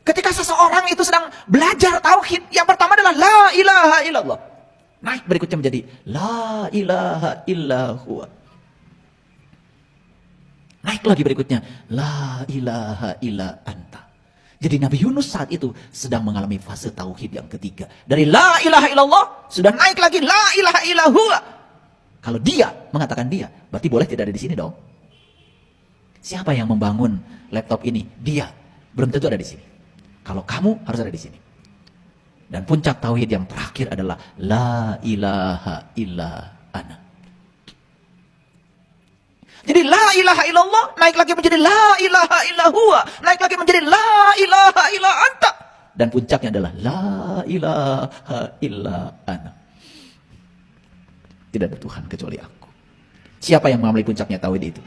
Ketika seseorang itu sedang belajar tauhid, yang pertama adalah la ilaha illallah. Naik berikutnya menjadi la ilaha illahu. Naik lagi berikutnya la ilaha illa anta. Jadi Nabi Yunus saat itu sedang mengalami fase tauhid yang ketiga. Dari la ilaha illallah sudah naik lagi la ilaha illahu. Kalau dia mengatakan dia, berarti boleh tidak ada di sini dong. Siapa yang membangun laptop ini? Dia. Belum tentu ada di sini. Kalau kamu harus ada di sini. Dan puncak tauhid yang terakhir adalah la ilaha illa ana. Jadi la ilaha illallah naik lagi menjadi la ilaha illa huwa, naik lagi menjadi la ilaha illa anta. Dan puncaknya adalah la ilaha illa ana. Tidak ada Tuhan kecuali aku. Siapa yang mengalami puncaknya tauhid itu?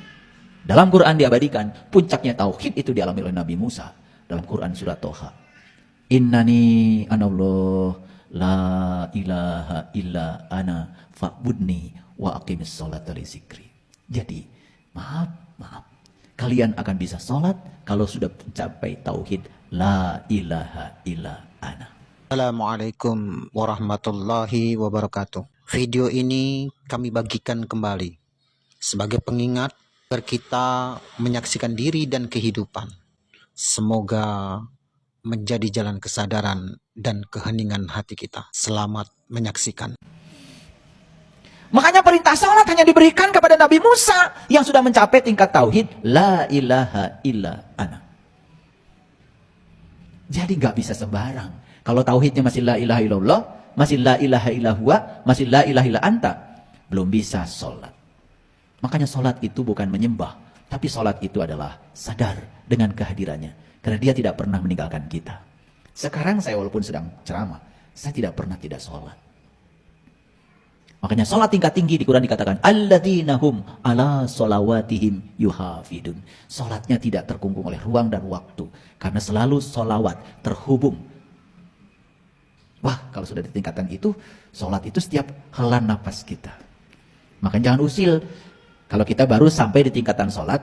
Dalam Quran diabadikan, puncaknya tauhid itu dialami oleh Nabi Musa. Dalam Quran surat Toha. Innani anallah la ilaha illa ana fa'budni wa aqimis sholata li zikri. Jadi, maaf. Kalian akan bisa sholat kalau sudah mencapai tauhid la ilaha illa ana. Assalamualaikum warahmatullahi wabarakatuh. Video ini kami bagikan kembali sebagai pengingat agar kita menyaksikan diri dan kehidupan. Semoga menjadi jalan kesadaran dan keheningan hati kita. Selamat menyaksikan. Makanya perintah salat hanya diberikan kepada Nabi Musa yang sudah mencapai tingkat tauhid la ilaha illa ana. Jadi nggak bisa sembarang. Kalau tauhidnya masih la ilaha illallah, masih la ilaha illa huwa, masih la ilaha illa anta, belum bisa sholat. Makanya sholat itu bukan menyembah, tapi sholat itu adalah sadar dengan kehadirannya. Karena dia tidak pernah meninggalkan kita. Sekarang saya walaupun sedang ceramah, saya tidak pernah tidak sholat. Makanya sholat tingkat tinggi di Quran dikatakan alladzina hum ala sholawatihim yuhafidun. Sholatnya tidak terkungkung oleh ruang dan waktu. Karena selalu sholawat terhubung. Wah, kalau sudah di tingkatan itu, sholat itu setiap hela nafas kita. Makanya jangan usil kalau kita baru sampai di tingkatan sholat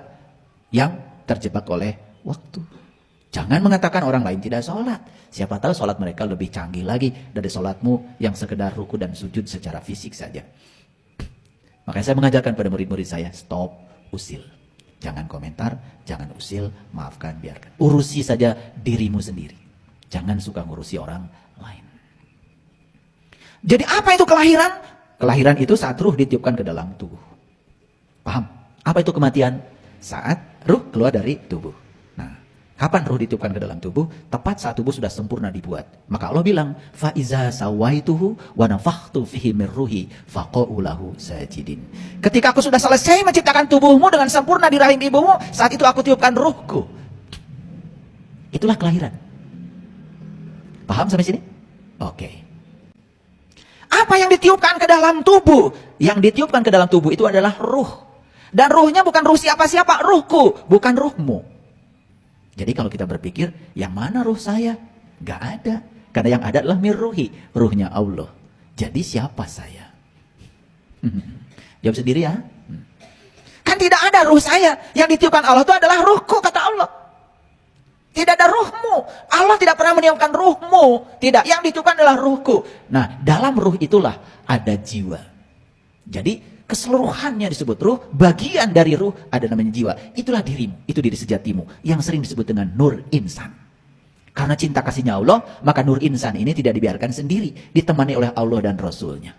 yang terjebak oleh waktu. Jangan mengatakan orang lain tidak sholat. Siapa tahu sholat mereka lebih canggih lagi dari sholatmu yang sekedar ruku dan sujud secara fisik saja. Makanya saya mengajarkan pada murid-murid saya, stop usil. Jangan komentar, jangan usil, maafkan, biarkan. Urusi saja dirimu sendiri. Jangan suka ngurusi orang lain. Jadi apa itu kelahiran? Kelahiran itu saat ruh ditiupkan ke dalam tubuh. Paham? Apa itu kematian? Saat ruh keluar dari tubuh. Nah, kapan ruh ditiupkan ke dalam tubuh? Tepat saat tubuh sudah sempurna dibuat. Maka Allah bilang, fa iza sawaituhu wa nafakhtu fihi min ruhi faqa'u lahu sajidin. Ketika aku sudah selesai menciptakan tubuhmu dengan sempurna di rahim ibumu, saat itu aku tiupkan ruhku. Itulah kelahiran. Paham sampai sini? Oke. Apa yang ditiupkan ke dalam tubuh? Yang ditiupkan ke dalam tubuh itu adalah ruh. Dan ruhnya bukan ruh siapa-siapa, ruhku, bukan ruhmu. Jadi kalau kita berpikir, yang mana ruh saya? Gak ada. Karena yang ada adalah mirruhi, ruhnya Allah. Jadi siapa saya? Jawab sendiri ya. Kan tidak ada ruh saya. Yang ditiupkan Allah itu adalah ruhku, kata Allah. Tidak ada ruhmu. Allah tidak pernah meniupkan ruhmu. Tidak, yang ditiupkan adalah ruhku. Nah, dalam ruh itulah ada jiwa. Jadi keseluruhannya disebut ruh, bagian dari ruh ada namanya jiwa. Itulah dirimu, itu diri sejatimu yang sering disebut dengan nur insan. Karena cinta kasihnya Allah, maka nur insan ini tidak dibiarkan sendiri, ditemani oleh Allah dan Rasulnya.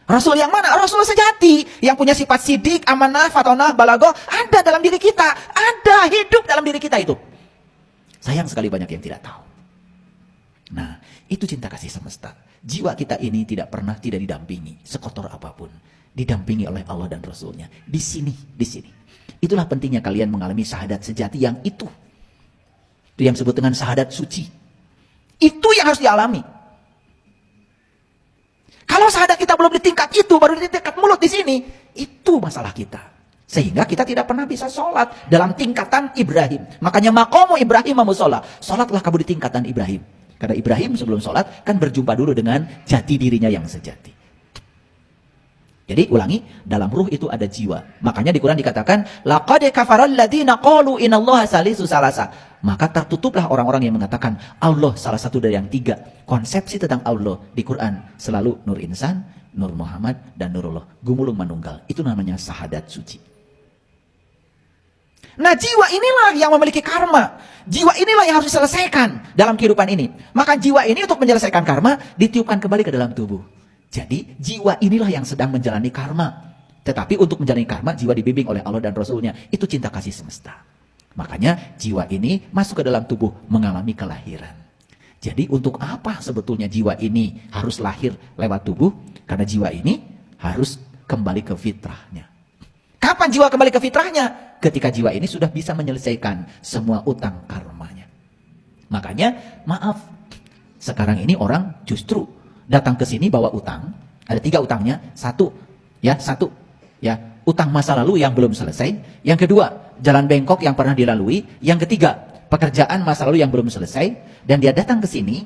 Rasul yang mana? Rasul sejati yang punya sifat sidik, amanah, fatonah, balagoh ada dalam diri kita, ada hidup dalam diri kita itu. Sayang sekali banyak yang tidak tahu. Nah, itu cinta kasih semesta. Jiwa kita ini tidak pernah tidak didampingi, sekotor apapun. Didampingi oleh Allah dan Rasulnya. Di sini, di sini. Itulah pentingnya kalian mengalami syahadat sejati yang itu. Itu yang disebut dengan syahadat suci. Itu yang harus dialami. Kalau syahadat kita belum di tingkat itu, baru di tingkat mulut di sini, itu masalah kita. Sehingga kita tidak pernah bisa sholat dalam tingkatan Ibrahim. Makanya maqamu Ibrahim sholat. Sholatlah kamu di tingkatan Ibrahim. Karena Ibrahim sebelum sholat kan berjumpa dulu dengan jati dirinya yang sejati. Jadi ulangi, dalam ruh itu ada jiwa. Makanya di Quran dikatakan, laqad kafaral ladzina qalu innallaha salisu salasa. Maka tertutuplah orang-orang yang mengatakan Allah salah satu dari yang tiga. Konsepsi tentang Allah di Quran selalu Nur Insan, Nur Muhammad, dan Nurullah. Gumulung manunggal. Itu namanya syahadat suci. Nah, jiwa inilah yang memiliki karma. Jiwa inilah yang harus diselesaikan dalam kehidupan ini. Maka jiwa ini untuk menyelesaikan karma ditiupkan kembali ke dalam tubuh. Jadi jiwa inilah yang sedang menjalani karma. Tetapi untuk menjalani karma, jiwa dibimbing oleh Allah dan Rasulnya. Itu cinta kasih semesta. Makanya jiwa ini masuk ke dalam tubuh mengalami kelahiran. Jadi untuk apa sebetulnya jiwa ini harus lahir lewat tubuh? Karena jiwa ini harus kembali ke fitrahnya. Kapan jiwa kembali ke fitrahnya? Ketika jiwa ini sudah bisa menyelesaikan semua utang karmanya. Makanya maaf, sekarang ini orang justru datang ke sini bawa utang. Ada 3 utangnya. Satu, utang masa lalu yang belum selesai. Yang kedua, jalan bengkok yang pernah dilalui. Yang ketiga, pekerjaan masa lalu yang belum selesai. Dan dia datang ke sini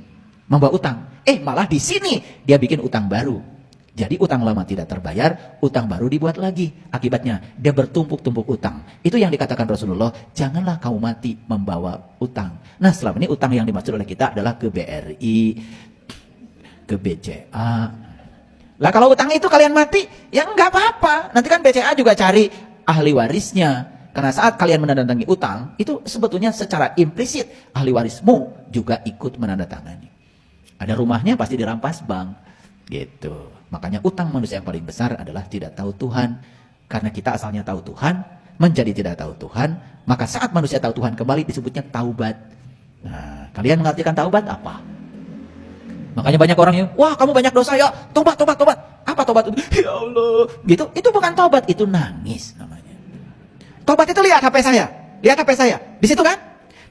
membawa utang. Malah di sini dia bikin utang baru. Jadi utang lama tidak terbayar, utang baru dibuat lagi. Akibatnya dia bertumpuk-tumpuk utang. Itu yang dikatakan Rasulullah, janganlah kau mati membawa utang. Nah, selama ini utang yang dimaksud oleh kita adalah ke BRI, ke BCA. Lah kalau utang itu kalian mati, ya enggak apa-apa. Nanti kan BCA juga cari ahli warisnya. Karena saat kalian menandatangani utang, itu sebetulnya secara implisit ahli warismu juga ikut menandatangani. Ada rumahnya pasti dirampas bank. Gitu. Makanya utang manusia yang paling besar adalah tidak tahu Tuhan. Karena kita asalnya tahu Tuhan, menjadi tidak tahu Tuhan, maka saat manusia tahu Tuhan kembali disebutnya taubat. Nah, kalian mengartikan taubat apa? Makanya banyak orang yang, wah kamu banyak dosa ya, tobat. Apa tobat itu? Ya Allah, gitu. Itu bukan tobat, itu nangis namanya. Tobat itu lihat HP saya, di situ kan?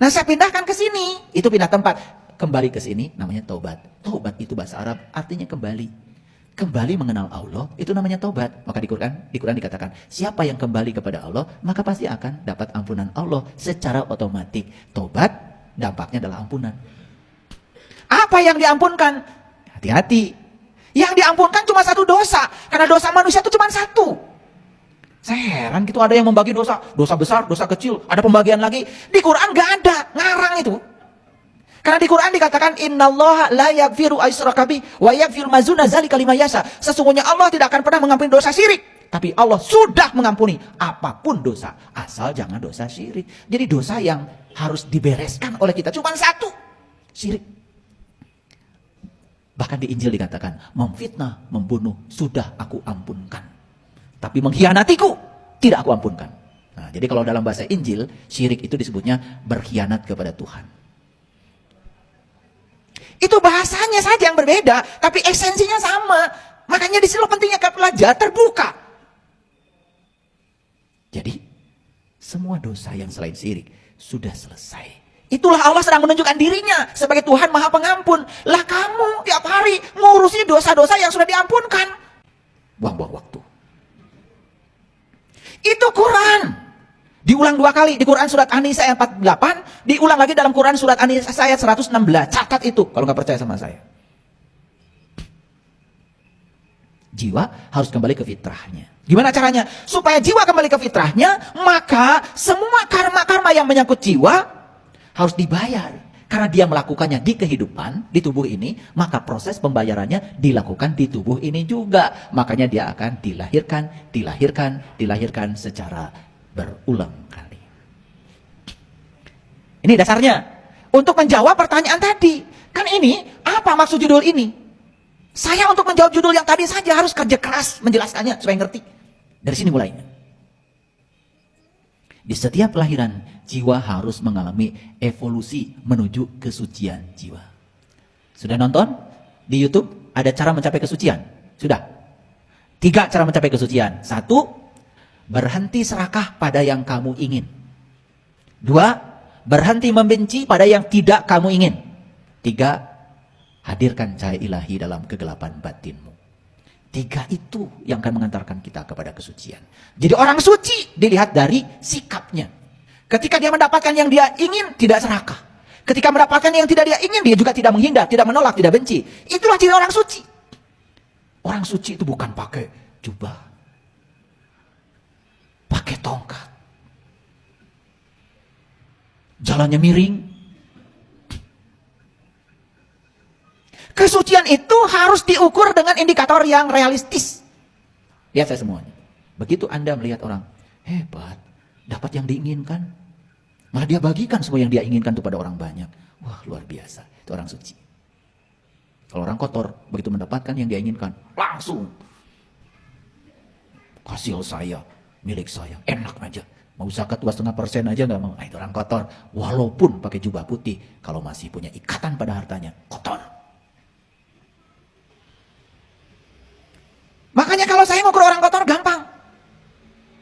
Nah saya pindahkan ke sini, itu pindah tempat, kembali ke sini, namanya tobat. Tobat itu bahasa Arab, artinya kembali. Kembali mengenal Allah, itu namanya tobat. Maka di Quran dikatakan, siapa yang kembali kepada Allah, maka pasti akan dapat ampunan Allah secara otomatis. Tobat, dampaknya adalah ampunan. Apa yang diampunkan? Hati-hati. Yang diampunkan cuma 1 dosa. Karena dosa manusia itu cuma 1. Saya heran gitu ada yang membagi dosa. Dosa besar, dosa kecil. Ada pembagian lagi. Di Quran gak ada. Ngarang itu. Karena di Quran dikatakan, innallaha la yaghfiru aysyraka bihi wa yaghfiru ma duna dzalika liman yasha. Sesungguhnya Allah tidak akan pernah mengampuni dosa syirik. Tapi Allah sudah mengampuni apapun dosa. Asal jangan dosa syirik. Jadi dosa yang harus dibereskan oleh kita cuma 1. Syirik. Bahkan di Injil dikatakan, memfitnah, membunuh, sudah aku ampunkan. Tapi mengkhianatiku, tidak aku ampunkan. Nah, jadi kalau dalam bahasa Injil, syirik itu disebutnya berkhianat kepada Tuhan. Itu bahasanya saja yang berbeda, tapi esensinya sama. Makanya di sini pentingnya pelajar terbuka. Jadi, semua dosa yang selain syirik sudah selesai. Itulah Allah sedang menunjukkan dirinya sebagai Tuhan Maha Pengampun. Lah kamu tiap hari ngurusi dosa-dosa yang sudah diampunkan. Buang-buang waktu. Itu Quran. Diulang 2 kali. Di Quran surat An-Nisa ayat 48. Diulang lagi dalam Quran surat An-Nisa ayat 116. Catat itu kalau nggak percaya sama saya. Jiwa harus kembali ke fitrahnya. Gimana caranya? Supaya jiwa kembali ke fitrahnya, maka semua karma-karma yang menyangkut jiwa harus dibayar. Karena dia melakukannya di kehidupan, di tubuh ini, maka proses pembayarannya dilakukan di tubuh ini juga. Makanya dia akan dilahirkan secara berulang kali. Ini dasarnya. Untuk menjawab pertanyaan tadi. Kan ini, apa maksud judul ini? Saya untuk menjawab judul yang tadi saja harus kerja keras menjelaskannya supaya ngerti. Dari sini mulainya. Di setiap kelahiran, jiwa harus mengalami evolusi menuju kesucian jiwa. Sudah nonton? Di YouTube ada cara mencapai kesucian? Sudah? 3 cara mencapai kesucian. 1, berhenti serakah pada yang kamu ingin. 2, berhenti membenci pada yang tidak kamu ingin. 3, hadirkan cahaya ilahi dalam kegelapan batinmu. 3 itu yang akan mengantarkan kita kepada kesucian. Jadi orang suci dilihat dari sikapnya. Ketika dia mendapatkan yang dia ingin, tidak serakah. Ketika mendapatkan yang tidak dia ingin, dia juga tidak menghindar, tidak menolak, tidak benci. Itulah ciri orang suci. Orang suci itu bukan pakai jubah, pakai tongkat, jalannya miring. Kesucian itu harus diukur dengan indikator yang realistis. Lihat saya semuanya. Begitu Anda melihat orang hebat, dapat yang diinginkan, malah dia bagikan semua yang dia inginkan kepada orang banyak. Wah, luar biasa. Itu orang suci. Kalau orang kotor, begitu mendapatkan yang dia inginkan, langsung hasil saya, milik saya, enak aja. Mau zakat 2,5% aja nggak mau. Nah, itu orang kotor. Walaupun pakai jubah putih, kalau masih punya ikatan pada hartanya, kotor. Makanya kalau saya ngukur orang kotor, gampang.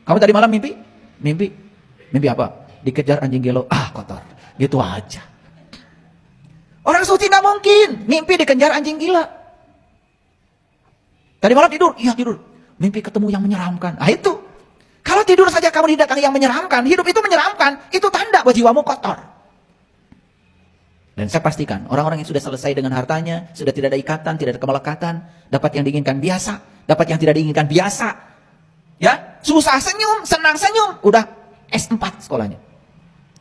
Kamu tadi malam mimpi? Mimpi apa? Dikejar anjing gelo. Ah, kotor. Gitu aja. Orang suci nggak mungkin mimpi dikejar anjing gila. Tadi malam tidur? Iya tidur. Mimpi ketemu yang menyeramkan. Ah itu. Kalau tidur saja kamu didatangi yang menyeramkan, hidup itu menyeramkan, itu tanda bahwa jiwamu kotor. Dan saya pastikan, orang-orang yang sudah selesai dengan hartanya, sudah tidak ada ikatan, tidak ada kemelekatan, dapat yang diinginkan biasa, dapat yang tidak diinginkan biasa. Ya, susah senyum, senang senyum, udah S4 sekolahnya.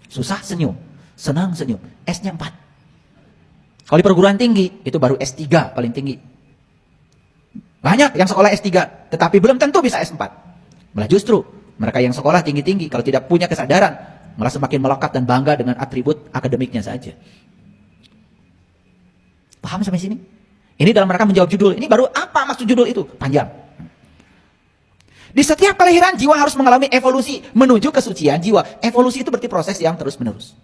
Susah senyum, senang senyum, S-nya 4. Kalau di perguruan tinggi, itu baru S3 paling tinggi. Banyak yang sekolah S3, tetapi belum tentu bisa S4. Malah justru, mereka yang sekolah tinggi-tinggi, kalau tidak punya kesadaran, malah semakin melekat dan bangga dengan atribut akademiknya saja. Paham sampai sini? Ini dalam mereka menjawab judul. Ini baru apa maksud judul itu? Panjang. Di setiap kelahiran, jiwa harus mengalami evolusi menuju kesucian jiwa. Evolusi itu berarti proses yang terus-menerus.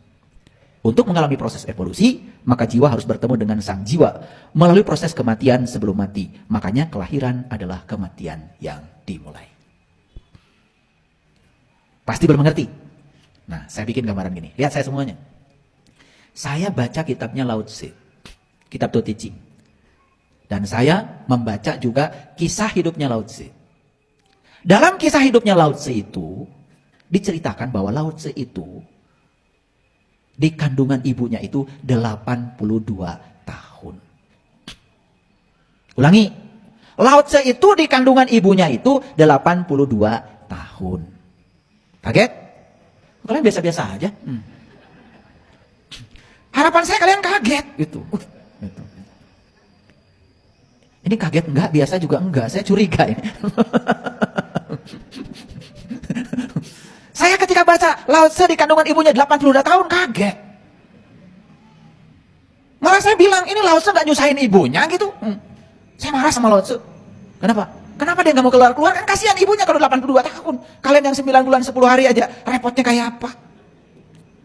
Untuk mengalami proses evolusi, maka jiwa harus bertemu dengan sang jiwa melalui proses kematian sebelum mati. Makanya kelahiran adalah kematian yang dimulai. Pasti belum mengerti? Nah, saya bikin gambaran gini. Lihat saya semuanya. Saya baca kitabnya Lao Tse, kitab Tao Te Ching. Dan saya membaca juga kisah hidupnya Lao Tse. Dalam kisah hidupnya Lao Tse itu, diceritakan bahwa Lao Tse itu, di kandungan ibunya itu 82 tahun. Ulangi. Lao Tse itu di kandungan ibunya itu 82 tahun. Kaget? Kalian biasa-biasa aja. Harapan saya kalian kaget gitu. Gitu. Ini kaget enggak? Biasa juga enggak. Saya curiga ini. Saya ketika baca Lao Tse di kandungan ibunya 82 tahun kaget. Malah saya bilang ini Lao Tse gak nyusahin ibunya gitu. Saya marah sama Lao Tse. Kenapa? Kenapa dia gak mau keluar-keluar? Kan kasihan ibunya kalau 82 tahun. Kalian yang 9 bulan 10 hari aja repotnya kayak apa?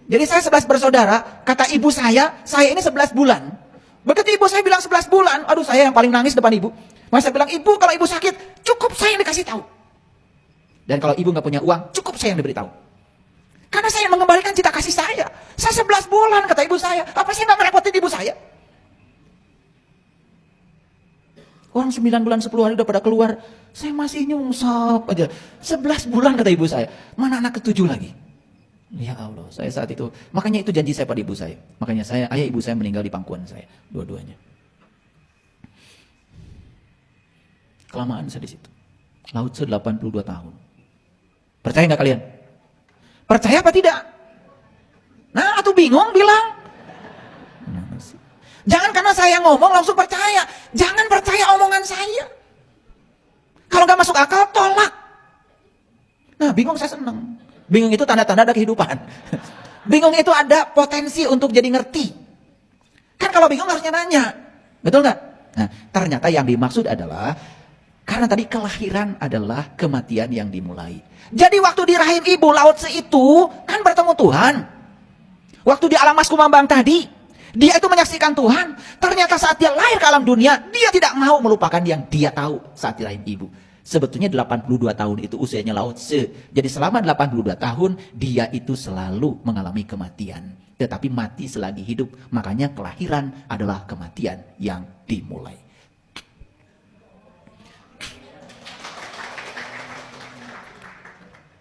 Jadi saya 11 bersaudara. Kata ibu saya ini 11 bulan. Begitu ibu saya bilang 11 bulan. Aduh, saya yang paling nangis depan ibu. Maka saya bilang, ibu kalau ibu sakit cukup saya yang dikasih tahu. Dan kalau ibu nggak punya uang, cukup saya yang diberitahu. Karena saya yang mengembalikan cita kasih saya. Saya 11 bulan, kata ibu saya. Apa sih nggak merepotin ibu saya? Orang 9 bulan 10 hari udah pada keluar. Saya masih nyungsap aja. 11 bulan, kata ibu saya. Mana anak ke-7 lagi? Ya Allah, saya saat itu. Makanya itu janji saya pada ibu saya. Makanya ayah ibu saya meninggal di pangkuan saya. Dua-duanya. Kelamaan saya di situ. Lao Tse 82 tahun. Percaya nggak kalian? Percaya apa tidak? Nah, atau bingung bilang. Jangan karena saya ngomong langsung percaya. Jangan percaya omongan saya. Kalau nggak masuk akal, tolak. Nah, bingung saya senang. Bingung itu tanda-tanda ada kehidupan. Bingung itu ada potensi untuk jadi ngerti. Kan kalau bingung harusnya nanya. Betul nggak? Nah, ternyata yang dimaksud adalah karena tadi kelahiran adalah kematian yang dimulai. Jadi waktu di rahim ibu Lao Tse itu kan bertemu Tuhan. Waktu di alam mas kumambang tadi, dia itu menyaksikan Tuhan. Ternyata saat dia lahir ke alam dunia, dia tidak mau melupakan yang dia tahu saat di rahim ibu. Sebetulnya 82 tahun itu usianya Lao Tse. Jadi selama 82 tahun, dia itu selalu mengalami kematian. Tetapi mati selagi hidup. Makanya kelahiran adalah kematian yang dimulai.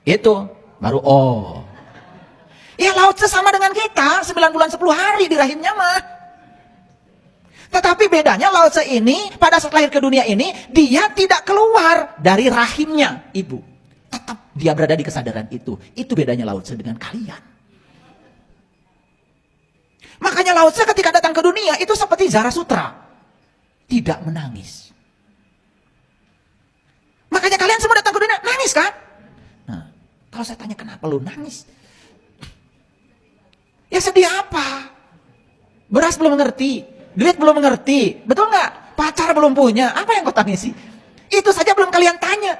Itu baru Ya Lao Tse sama dengan kita, 9 bulan 10 hari di rahimnya mah. Tetapi bedanya Lao Tse ini pada saat lahir ke dunia ini, dia tidak keluar dari rahimnya ibu. Tetap dia berada di kesadaran itu. Itu bedanya Lao Tse dengan kalian. Makanya Lao Tse ketika datang ke dunia itu seperti Zarathustra. Tidak menangis. Makanya kalian semua datang ke dunia, nangis kan? Nah, kalau saya tanya kenapa lu nangis? Ya sedih apa? Beras belum mengerti, duit belum mengerti, betul nggak? Pacar belum punya, apa yang kau tangisi? Itu saja belum kalian tanya.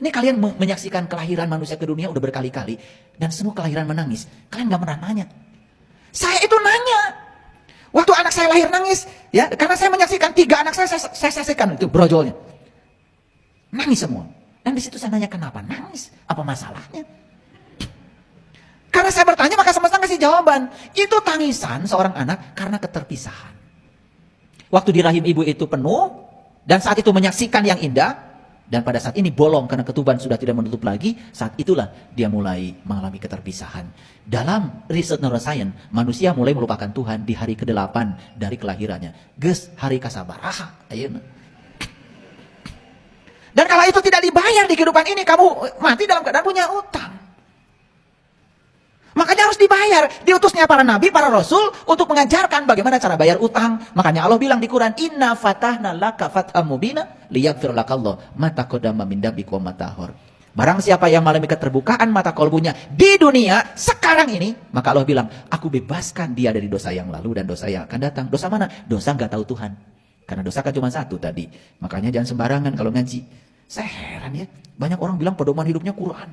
Ini kalian menyaksikan kelahiran manusia ke dunia udah berkali-kali, dan semua kelahiran menangis. Kalian nggak pernah nanya. Saya itu nanya. Waktu anak saya lahir nangis, ya, karena saya menyaksikan 3 anak saya saksikan itu brojolnya. Nangis semua. Dan di situ saya nanya kenapa nangis? Apa masalahnya? Karena saya bertanya maka semesta kasih jawaban. Itu tangisan seorang anak karena keterpisahan. Waktu di rahim ibu itu penuh. Dan saat itu menyaksikan yang indah. Dan pada saat ini bolong karena ketuban sudah tidak menutup lagi. Saat itulah dia mulai mengalami keterpisahan. Dalam riset neuroscience, manusia mulai melupakan Tuhan di hari ke-8 dari kelahirannya. Geus hari kasabaraha. Ayeuna. Dan kalau itu tidak dibayar di kehidupan ini, kamu mati dalam keadaan punya utang. Makanya harus dibayar. Diutusnya para nabi, para rasul untuk mengajarkan bagaimana cara bayar utang. Makanya Allah bilang di Quran, Inna fatahna laka fatham mubina liyaghfir lakallah ma taqaddama min dambika wa ma ta'akhkhar. Barang siapa yang mengalami keterbukaan mata kolbunya di dunia sekarang ini, maka Allah bilang, aku bebaskan dia dari dosa yang lalu dan dosa yang akan datang. Dosa mana? Dosa nggak tahu Tuhan. Karena dosa kan cuma satu tadi. Makanya jangan sembarangan kalau ngaji. Saya heran ya, banyak orang bilang pedoman hidupnya Quran.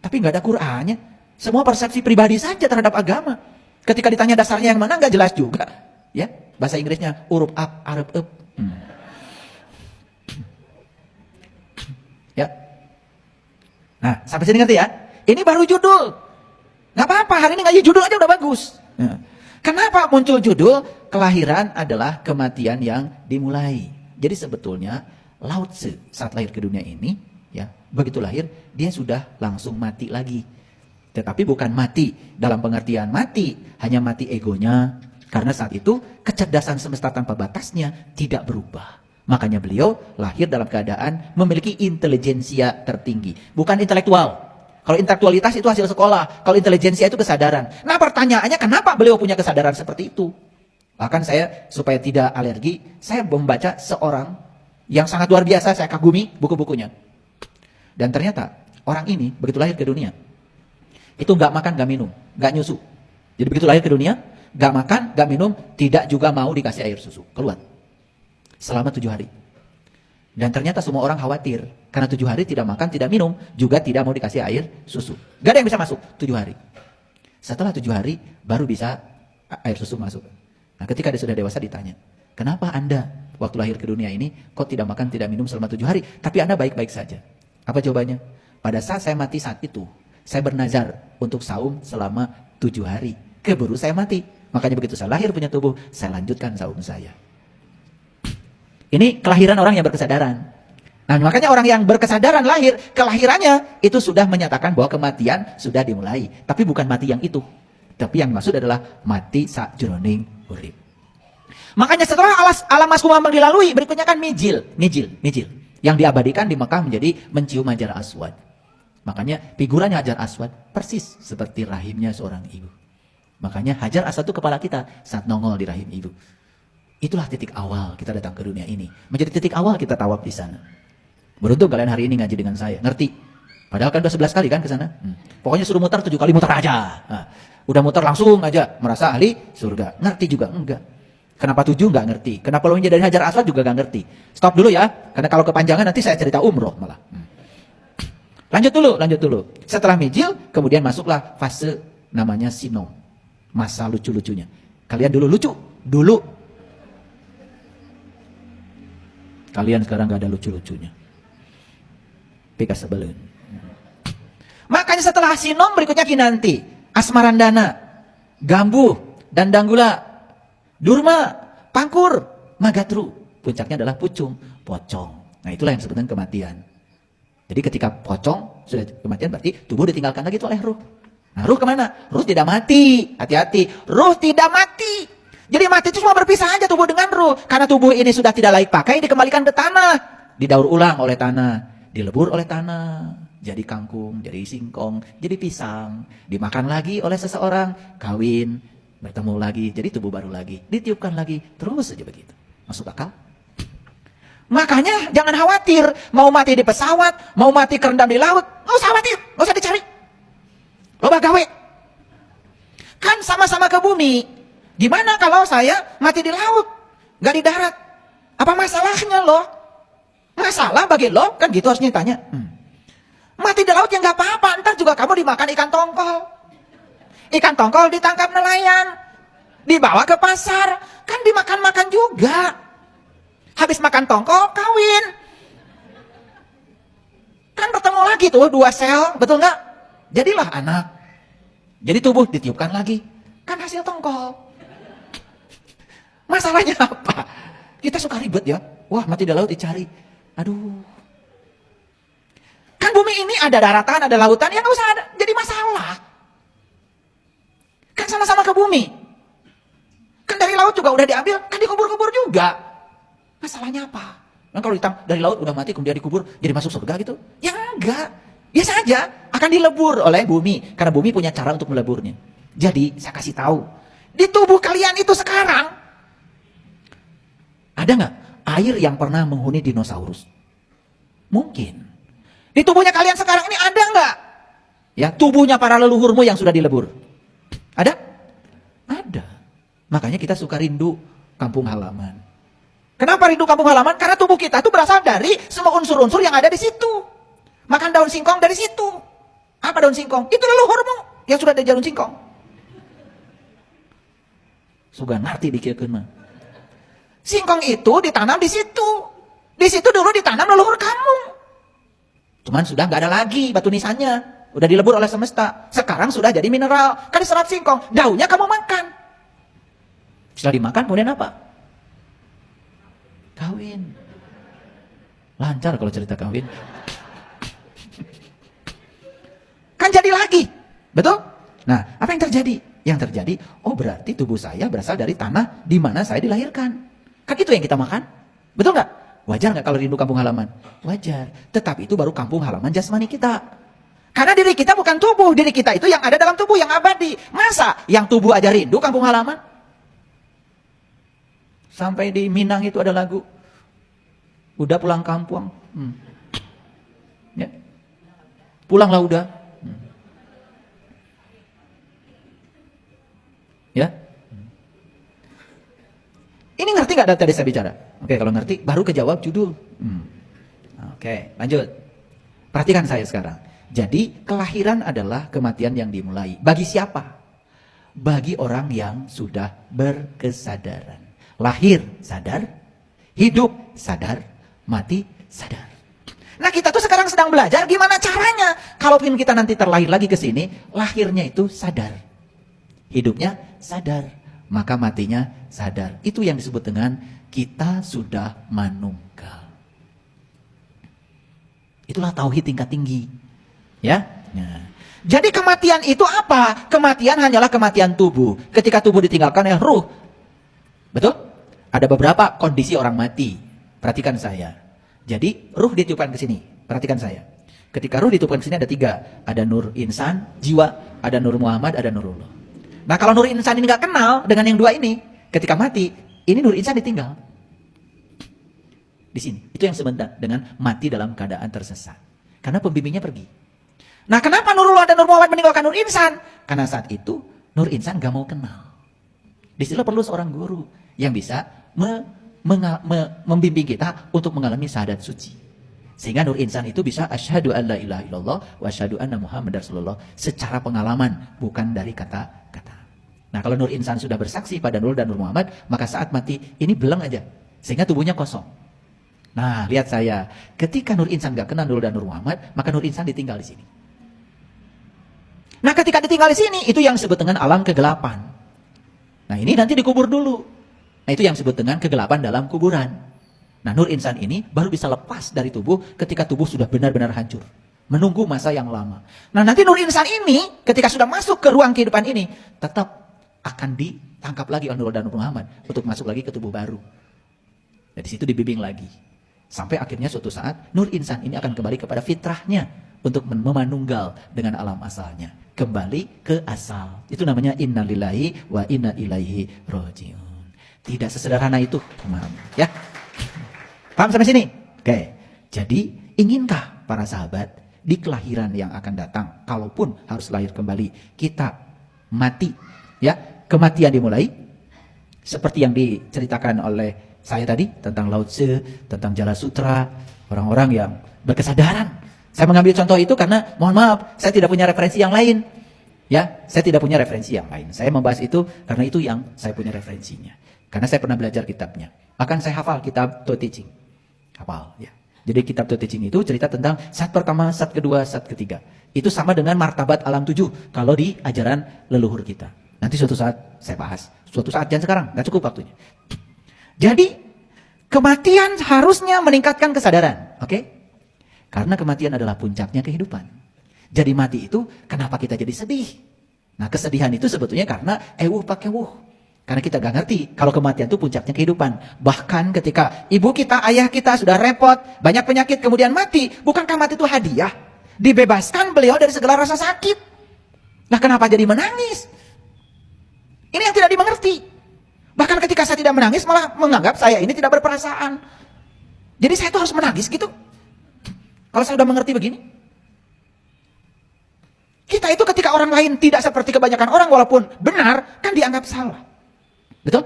Tapi nggak ada Qurannya. Semua persepsi pribadi saja terhadap agama. Ketika ditanya dasarnya yang mana nggak jelas juga. Ya, bahasa Inggrisnya huruf up, arab up. Ya. Nah, sampai sini ngerti ya? Ini baru judul. Nggak apa-apa, hari ini ngaji judul aja udah bagus. Ya. Kenapa muncul judul kelahiran adalah kematian yang dimulai? Jadi sebetulnya Lao Tse saat lahir ke dunia ini, ya, begitu lahir dia sudah langsung mati lagi. Tetapi bukan mati dalam pengertian mati, hanya mati egonya. Karena saat itu kecerdasan semesta tanpa batasnya tidak berubah. Makanya beliau lahir dalam keadaan memiliki intelijensia tertinggi. Bukan intelektual. Kalau intelektualitas itu hasil sekolah. Kalau intelijensia itu kesadaran. Nah pertanyaannya kenapa beliau punya kesadaran seperti itu? Bahkan saya supaya tidak alergi, saya membaca seorang yang sangat luar biasa, saya kagumi buku-bukunya. Dan ternyata orang ini begitu lahir ke dunia, itu nggak makan, nggak minum, nggak nyusu. Jadi begitu lahir ke dunia, nggak makan, nggak minum, tidak juga mau dikasih air susu. Keluar. Selama 7 hari. Dan ternyata semua orang khawatir. Karena 7 hari tidak makan, tidak minum, juga tidak mau dikasih air susu. Gak ada yang bisa masuk 7 hari. Setelah 7 hari, baru bisa air susu masuk. Nah ketika dia sudah dewasa ditanya, kenapa Anda waktu lahir ke dunia ini, kok tidak makan, tidak minum selama 7 hari, tapi Anda baik-baik saja? Apa jawabannya? Pada saat saya mati saat itu, saya bernazar untuk saum selama 7 hari. Keburu saya mati. Makanya begitu saya lahir punya tubuh, saya lanjutkan saum saya. Ini kelahiran orang yang berkesadaran. Nah makanya orang yang berkesadaran lahir, kelahirannya itu sudah menyatakan bahwa kematian sudah dimulai. Tapi bukan mati yang itu. Tapi yang maksud adalah mati sakjroning urip. Makanya setelah alam maskumah dilalui, berikutnya kan mijil. Yang diabadikan di Mekah menjadi mencium Hajar Aswad. Makanya figurannya Hajar Aswad persis seperti rahimnya seorang ibu. Makanya Hajar Aswad itu kepala kita saat nongol di rahim ibu. Itulah titik awal kita datang ke dunia ini. Menjadi titik awal kita tawaf di sana. Beruntung kalian hari ini ngaji dengan saya, ngerti. Padahal kan udah 11 kali kan ke sana. Pokoknya suruh muter 7 kali muter aja. Nah, udah muter langsung aja merasa ahli surga. Ngerti juga enggak. Kenapa 7 enggak ngerti. Kenapa lo dari Hajar Aswad juga enggak ngerti. Stop dulu ya. Karena kalau kepanjangan nanti saya cerita umroh malah. Lanjut dulu. Setelah mijil, kemudian masuklah fase namanya sinom. Masa lucu-lucunya. Kalian dulu lucu. Dulu. Kalian sekarang gak ada lucu-lucunya. Pika sebelum. Makanya setelah sinom berikutnya kinanti. Asmarandana. Gambuh. Dandanggula. Durma. Pangkur. Magatru. Puncaknya adalah pucung. Pocong. Nah itulah yang disebutkan kematian. Jadi ketika pocong sudah kematian berarti tubuh ditinggalkan lagi itu oleh ruh. Nah ruh kemana? Ruh tidak mati. Hati-hati. Ruh tidak mati. Jadi mati itu cuma berpisah aja tubuh dengan ruh. Karena tubuh ini sudah tidak layak pakai, dikembalikan ke tanah. Didaur ulang oleh tanah. Dilebur oleh tanah. Jadi kangkung, jadi singkong, jadi pisang. Dimakan lagi oleh seseorang, kawin, bertemu lagi, jadi tubuh baru lagi. Ditiupkan lagi, terus saja begitu. Masuk akal? Makanya jangan khawatir. Mau mati di pesawat, mau mati kerendam di laut. Nggak usah khawatir, nggak usah dicari. Loba gawe. Kan sama-sama ke bumi. Gimana kalau saya mati di laut, nggak di darat? Apa masalahnya loh? Masalah bagi lo? Kan gitu harusnya tanya. Mati di laut ya nggak apa-apa, ntar juga kamu dimakan ikan tongkol. Ikan tongkol ditangkap nelayan, dibawa ke pasar, kan dimakan-makan juga. Habis makan tongkol, kawin. Kan bertemu lagi tuh dua sel, betul nggak? Jadilah anak. Jadi tubuh ditiupkan lagi, kan hasil tongkol. Masalahnya apa? Kita suka ribet ya. Wah, mati di laut dicari. Aduh. Kan bumi ini ada daratan, ada lautan, ya nggak usah ada. Jadi masalah. Kan sama-sama ke bumi. Kan dari laut juga udah diambil, kan dikubur-kubur juga. Masalahnya apa? Kan kalau dari laut udah mati kemudian dikubur, jadi masuk surga gitu? Ya enggak. Biasa aja. Akan dilebur oleh bumi. Karena bumi punya cara untuk meleburnya. Jadi, saya kasih tahu. Di tubuh kalian itu sekarang, ada nggak air yang pernah menghuni dinosaurus? Mungkin. Di tubuhnya kalian sekarang ini ada nggak? Ya, tubuhnya para leluhurmu yang sudah dilebur. Ada? Ada. Makanya kita suka rindu kampung halaman. Kenapa rindu kampung halaman? Karena tubuh kita itu berasal dari semua unsur-unsur yang ada di situ. Makan daun singkong dari situ. Apa daun singkong? Itu leluhurmu yang sudah ada daun singkong. Sudah ngerti dikira-kira mah. Singkong itu ditanam di situ. Di situ dulu ditanam leluhur kamu. Cuman sudah nggak ada lagi batu nisannya. Udah dilebur oleh semesta. Sekarang sudah jadi mineral. Kan diserap singkong. Daunnya kamu makan. Setelah dimakan kemudian apa? Kawin. Lancar kalau cerita kawin. Kan jadi lagi. Betul? Nah, apa yang terjadi? Yang terjadi, oh berarti tubuh saya berasal dari tanah di mana saya dilahirkan. Kan itu yang kita makan. Betul nggak? Wajar nggak kalau rindu kampung halaman? Wajar. Tetapi itu baru kampung halaman jasmani kita. Karena diri kita bukan tubuh. Diri kita itu yang ada dalam tubuh, yang abadi. Masa yang tubuh aja rindu kampung halaman? Sampai di Minang itu ada lagu. Udah pulang kampung. Ya. Pulanglah udah. Ya. Ini ngerti nggak tadi saya bicara? Oke, kalau ngerti baru kejawab judul. Oke, lanjut. Perhatikan saya sekarang. Jadi kelahiran adalah kematian yang dimulai. Bagi siapa? Bagi orang yang sudah berkesadaran. Lahir sadar, hidup sadar, mati sadar. Nah, kita tuh sekarang sedang belajar gimana caranya. Kalaupun kita nanti terlahir lagi ke sini, lahirnya itu sadar. Hidupnya sadar, maka matinya sadar. Itu yang disebut dengan kita sudah manunggal. Itulah tauhid tingkat tinggi. Ya. Nah. Jadi kematian itu apa? Kematian hanyalah kematian tubuh. Ketika tubuh ditinggalkan oleh ruh. Betul? Ada beberapa kondisi orang mati. Perhatikan saya. Jadi ruh ditiupkan ke sini. Perhatikan saya. Ketika ruh ditiupkan ke sini ada 3. Ada nur insan, jiwa, ada nur Muhammad, ada nurullah. Nah, kalau nur insan ini nggak kenal dengan yang 2 ini, ketika mati, ini nur insan ditinggal. Di sini. Itu yang sebentar dengan mati dalam keadaan tersesat. Karena pembimbingnya pergi. Nah, kenapa Nurullah dan Nur Muhammad meninggalkan Nur Insan? Karena saat itu Nur Insan nggak mau kenal. Disitulah perlu seorang guru yang bisa membimbing kita untuk mengalami syahadat suci. Sehingga Nur Insan itu bisa asyhadu an la ilaha illallah wa asyhadu anna Muhammadar Rasulullah secara pengalaman, bukan dari kata-kata. Nah, kalau Nur Insan sudah bersaksi pada Nur dan Nur Muhammad, maka saat mati ini beleng aja, sehingga tubuhnya kosong. Nah, lihat saya, ketika Nur Insan gak kenal Nur dan Nur Muhammad, maka Nur Insan ditinggal di sini. Nah, ketika ditinggal di sini, itu yang disebut dengan alam kegelapan. Nah, ini nanti dikubur dulu. Nah, itu yang disebut dengan kegelapan dalam kuburan. Nah, Nur Insan ini baru bisa lepas dari tubuh ketika tubuh sudah benar-benar hancur. Menunggu masa yang lama. Nah, nanti Nur Insan ini ketika sudah masuk ke ruang kehidupan ini, tetap akan ditangkap lagi oleh Nur dan Nur Muhammad untuk masuk lagi ke tubuh baru. Dan di situ dibimbing lagi. Sampai akhirnya suatu saat Nur insan ini akan kembali kepada fitrahnya untuk memanunggal dengan alam asalnya. Kembali ke asal. Itu namanya innalillahi wa inna ilaihi rojiun. Tidak sesederhana itu, teman. Ya. Paham sampai sini? Oke. Jadi, inginkah para sahabat di kelahiran yang akan datang, kalaupun harus lahir kembali, kita mati, ya, kematian dimulai seperti yang diceritakan oleh saya tadi tentang Lao Tse, tentang Jala Sutra, orang-orang yang berkesadaran. Saya mengambil contoh itu karena mohon maaf, saya tidak punya referensi yang lain, ya, saya tidak punya referensi yang lain. Saya membahas itu karena itu yang saya punya referensinya, karena saya pernah belajar kitabnya. Bahkan saya hafal kitab To Teaching, hafal, ya. Jadi kitab To Teaching itu cerita tentang sat pertama, sat kedua, sat ketiga. Itu sama dengan martabat alam 7 kalau di ajaran leluhur kita. Nanti suatu saat saya bahas. Suatu saat, jangan sekarang, gak cukup waktunya. Jadi kematian harusnya meningkatkan kesadaran, oke? Karena kematian adalah puncaknya kehidupan. Jadi mati itu kenapa kita jadi sedih? Nah, kesedihan itu sebetulnya karena ewuh pakai wuh. Karena kita gak ngerti kalau kematian itu puncaknya kehidupan. Bahkan ketika ibu kita, ayah kita sudah repot, banyak penyakit kemudian mati, bukankah mati itu hadiah? Dibebaskan beliau dari segala rasa sakit. Nah, kenapa jadi menangis? Ini yang tidak dimengerti. Bahkan ketika saya tidak menangis malah menganggap saya ini tidak berperasaan. Jadi saya itu harus menangis gitu. Kalau saya sudah mengerti begini. Kita itu ketika orang lain tidak seperti kebanyakan orang walaupun benar, kan dianggap salah. Betul?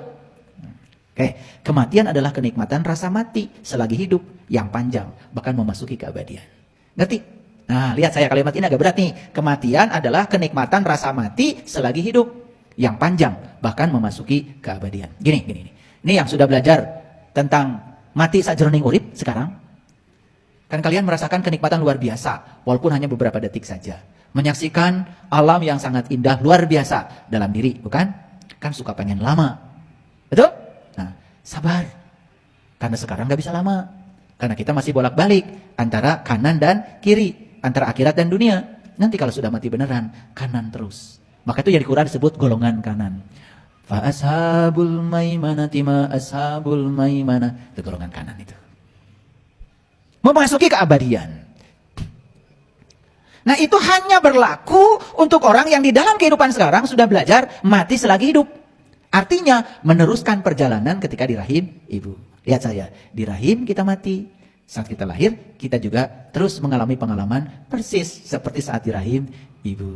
Oke, kematian adalah kenikmatan rasa mati selagi hidup yang panjang, bahkan memasuki keabadian. Ngerti? Nah, lihat saya kalimat ini agak berat nih. Kematian adalah kenikmatan rasa mati selagi hidup yang panjang, bahkan memasuki keabadian. Gini. Ini yang sudah belajar tentang mati sajroning urip sekarang. Kan kalian merasakan kenikmatan luar biasa, walaupun hanya beberapa detik saja. Menyaksikan alam yang sangat indah, luar biasa dalam diri, bukan? Kan suka pengen lama. Betul? Nah, sabar. Karena sekarang gak bisa lama. Karena kita masih bolak-balik antara kanan dan kiri, antara akhirat dan dunia. Nanti kalau sudah mati beneran, kanan terus. Maka itu yang di Quran disebut golongan kanan. Fa ashabul maimanati ma ashabul maimanah. Itu golongan kanan itu. Memasuki keabadian. Nah, itu hanya berlaku untuk orang yang di dalam kehidupan sekarang sudah belajar mati selagi hidup. Artinya meneruskan perjalanan ketika di rahim ibu. Lihat saya, di rahim kita mati. Saat kita lahir, kita juga terus mengalami pengalaman persis seperti saat di rahim ibu.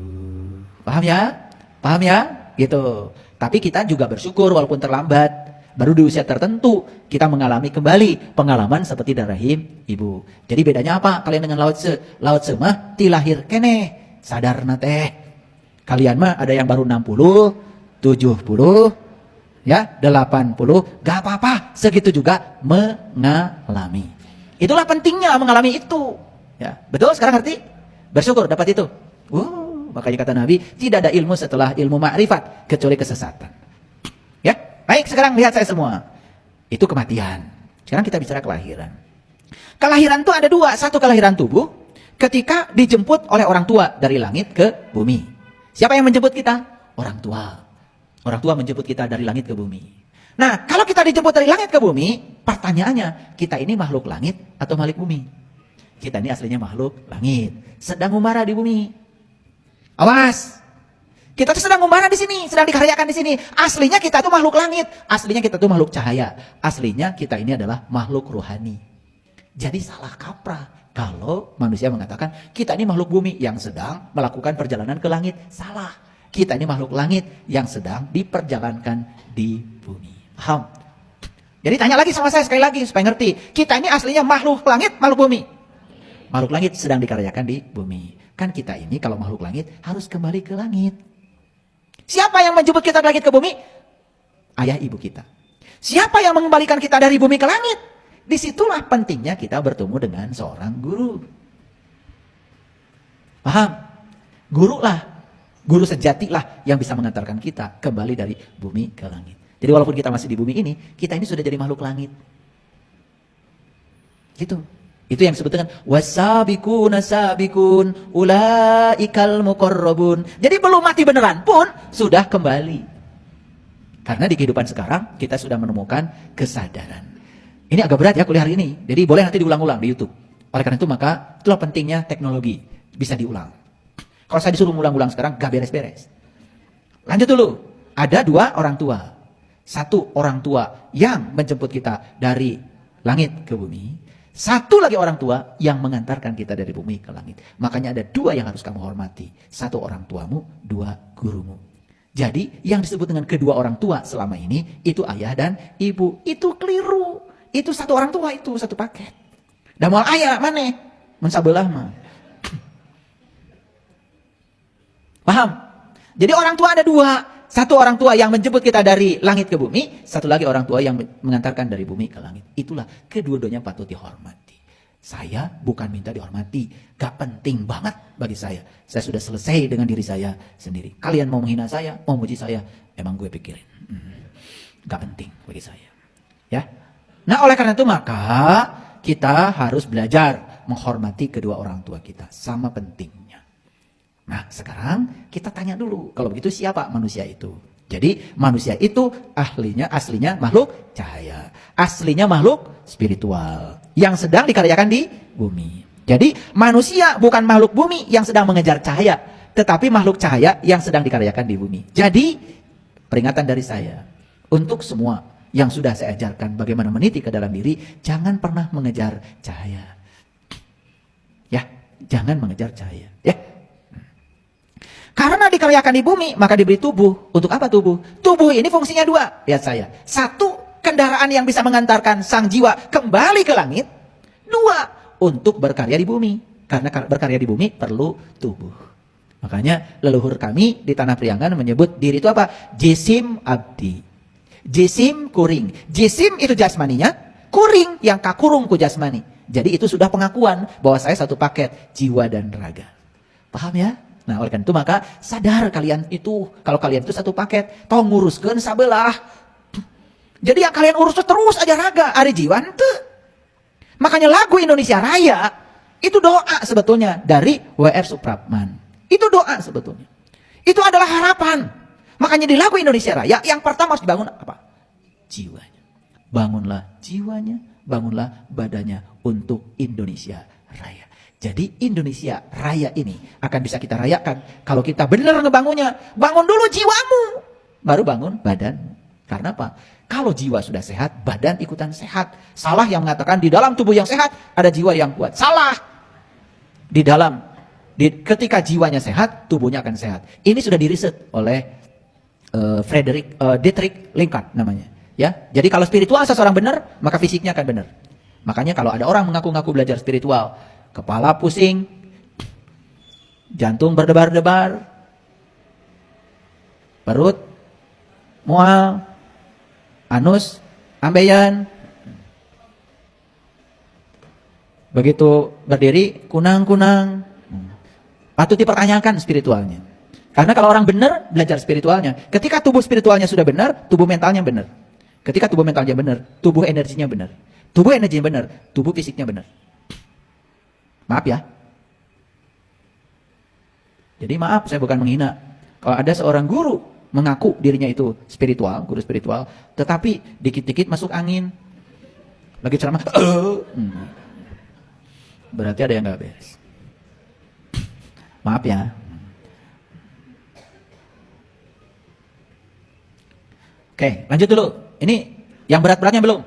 Paham ya? Paham ya? Gitu. Tapi kita juga bersyukur walaupun terlambat. Baru di usia tertentu kita mengalami kembali pengalaman seperti di rahim ibu. Jadi bedanya apa kalian dengan Lao Tse? Lao Tse mah ti lahir keneh, sadar na teh. Kalian mah ada yang baru 60, 70, ya 80, gak apa-apa. Segitu juga mengalami. Itulah pentingnya mengalami itu. Ya, betul sekarang ngerti? Bersyukur dapat itu. Makanya kata Nabi, tidak ada ilmu setelah ilmu ma'rifat kecuali kesesatan. Ya, baik sekarang lihat saya semua. Itu kematian. Sekarang kita bicara kelahiran. Kelahiran itu ada dua. Satu kelahiran tubuh ketika dijemput oleh orang tua dari langit ke bumi. Siapa yang menjemput kita? Orang tua. Orang tua menjemput kita dari langit ke bumi. Nah, kalau kita dijemput dari langit ke bumi, pertanyaannya, kita ini makhluk langit atau makhluk bumi? Kita ini aslinya makhluk langit, sedang membara di bumi. Awas, kita tuh sedang membara di sini, sedang dikaryakan di sini. Aslinya kita tuh makhluk langit, aslinya kita tuh makhluk cahaya, aslinya kita ini adalah makhluk rohani. Jadi salah kaprah kalau manusia mengatakan kita ini makhluk bumi yang sedang melakukan perjalanan ke langit. Salah, kita ini makhluk langit yang sedang diperjalankan di bumi. Paham? Jadi tanya lagi sama saya sekali lagi supaya ngerti. Kita ini aslinya makhluk langit, makhluk bumi. Makhluk langit sedang dikaryakan di bumi. Kan kita ini kalau makhluk langit harus kembali ke langit. Siapa yang menjemput kita dari langit ke bumi? Ayah ibu kita. Siapa yang mengembalikan kita dari bumi ke langit? Disitulah pentingnya kita bertemu dengan seorang guru. Paham? Guru lah. Guru sejati lah yang bisa mengantarkan kita kembali dari bumi ke langit. Jadi walaupun kita masih di bumi ini, kita ini sudah jadi makhluk langit. Gitu. Itu yang disebut dengan wasabiquna sabiqun ulaikal muqarrabun. Jadi belum mati beneran pun sudah kembali. Karena di kehidupan sekarang kita sudah menemukan kesadaran. Ini agak berat ya kuliah hari ini. Jadi boleh nanti diulang-ulang di YouTube. Oleh karena itu maka itulah pentingnya teknologi. Bisa diulang. Kalau saya disuruh ulang-ulang sekarang gak beres-beres. Lanjut dulu. Ada dua orang tua. Satu orang tua yang menjemput kita dari langit ke bumi. Satu lagi orang tua yang mengantarkan kita dari bumi ke langit. Makanya ada dua yang harus kamu hormati. Satu orang tuamu, dua gurumu. Jadi yang disebut dengan kedua orang tua selama ini itu ayah dan ibu. Itu keliru. Itu satu orang tua, itu satu paket. Dan mau ayah mana? Mensabelah mah. Paham? Jadi orang tua ada dua. Satu orang tua yang menjemput kita dari langit ke bumi. Satu lagi orang tua yang mengantarkan dari bumi ke langit. Itulah kedua-duanya patut dihormati. Saya bukan minta dihormati. Gak penting banget bagi saya. Saya sudah selesai dengan diri saya sendiri. Kalian mau menghina saya, mau muji saya, emang gue pikirin. Gak penting bagi saya. Ya. Nah oleh karena itu maka kita harus belajar menghormati kedua orang tua kita. Sama pentingnya. Nah sekarang kita tanya dulu. Kalau begitu siapa manusia itu? Jadi manusia itu aslinya makhluk cahaya. Aslinya makhluk spiritual. Yang sedang dikaryakan di bumi. Jadi manusia bukan makhluk bumi yang sedang mengejar cahaya. Tetapi makhluk cahaya yang sedang dikaryakan di bumi. Jadi peringatan dari saya. Untuk semua yang sudah saya ajarkan bagaimana meniti ke dalam diri. Jangan pernah mengejar cahaya. Ya, jangan mengejar cahaya. Ya. Karena dikaryakan di bumi, maka diberi tubuh. Untuk apa tubuh? Tubuh ini fungsinya dua. Lihat saya. Satu, kendaraan yang bisa mengantarkan sang jiwa kembali ke langit. Dua, untuk berkarya di bumi. Karena berkarya di bumi perlu tubuh. Makanya leluhur kami di Tanah Priangan menyebut diri itu apa? Jisim abdi. Jisim kuring. Jisim itu jasmaninya. Kuring yang kakurung ku jasmani. Jadi itu sudah pengakuan bahwa saya satu paket jiwa dan raga. Paham ya? Nah oleh karena itu maka sadar kalian itu. Kalau kalian itu satu paket. Tau nguruskan sabelah. Jadi yang kalian urus terus aja raga. Ari jiwa ente. Makanya lagu Indonesia Raya. Itu doa sebetulnya dari W.R. Supratman. Itu doa sebetulnya. Itu adalah harapan. Makanya di lagu Indonesia Raya yang pertama harus dibangun apa? Jiwanya. Bangunlah jiwanya. Bangunlah badannya untuk Indonesia Raya. Jadi Indonesia Raya ini akan bisa kita rayakan kalau kita benar ngebangunnya. Bangun dulu jiwamu, baru bangun badanmu. Karena apa? Kalau jiwa sudah sehat, badan ikutan sehat. Salah yang mengatakan di dalam tubuh yang sehat ada jiwa yang kuat. Salah. Ketika jiwanya sehat, tubuhnya akan sehat. Ini sudah diriset oleh Dietrich Linkat namanya. Ya, jadi kalau spiritual seseorang benar, maka fisiknya akan benar. Makanya kalau ada orang mengaku-ngaku belajar spiritual, kepala pusing, jantung berdebar-debar, perut mual, anus ambeien, begitu berdiri kunang-kunang, patut dipertanyakan spiritualnya. Karena kalau orang benar belajar spiritualnya, ketika tubuh spiritualnya sudah benar, tubuh mentalnya benar. Ketika tubuh mentalnya benar, tubuh energinya benar. Tubuh energinya benar, tubuh fisiknya benar. Maaf ya. Jadi maaf, saya bukan menghina. Kalau ada seorang guru mengaku dirinya itu spiritual, guru spiritual, tetapi dikit-dikit masuk angin. Lagi ceramah, berarti ada yang nggak beres. Maaf ya. Oke, lanjut dulu. Ini yang berat-beratnya belum.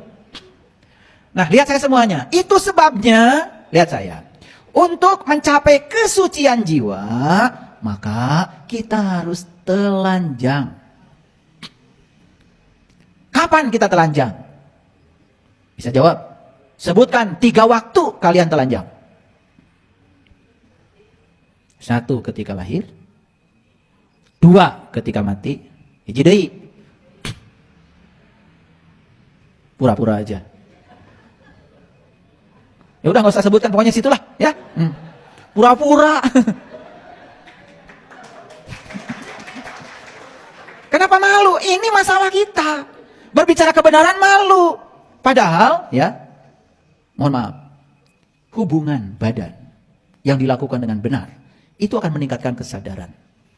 Nah, lihat saya semuanya. Itu sebabnya, lihat saya. Untuk mencapai kesucian jiwa, maka kita harus telanjang. Kapan kita telanjang? Bisa jawab? Sebutkan 3 waktu kalian telanjang. 1 ketika lahir. 2 ketika mati. Hiji deui. Pura-pura aja. Ya udah nggak usah sebutkan, pokoknya situlah ya. Pura-pura. Kenapa malu? Ini masalah kita. Berbicara kebenaran malu. Padahal ya, mohon maaf, hubungan badan yang dilakukan dengan benar itu akan meningkatkan kesadaran.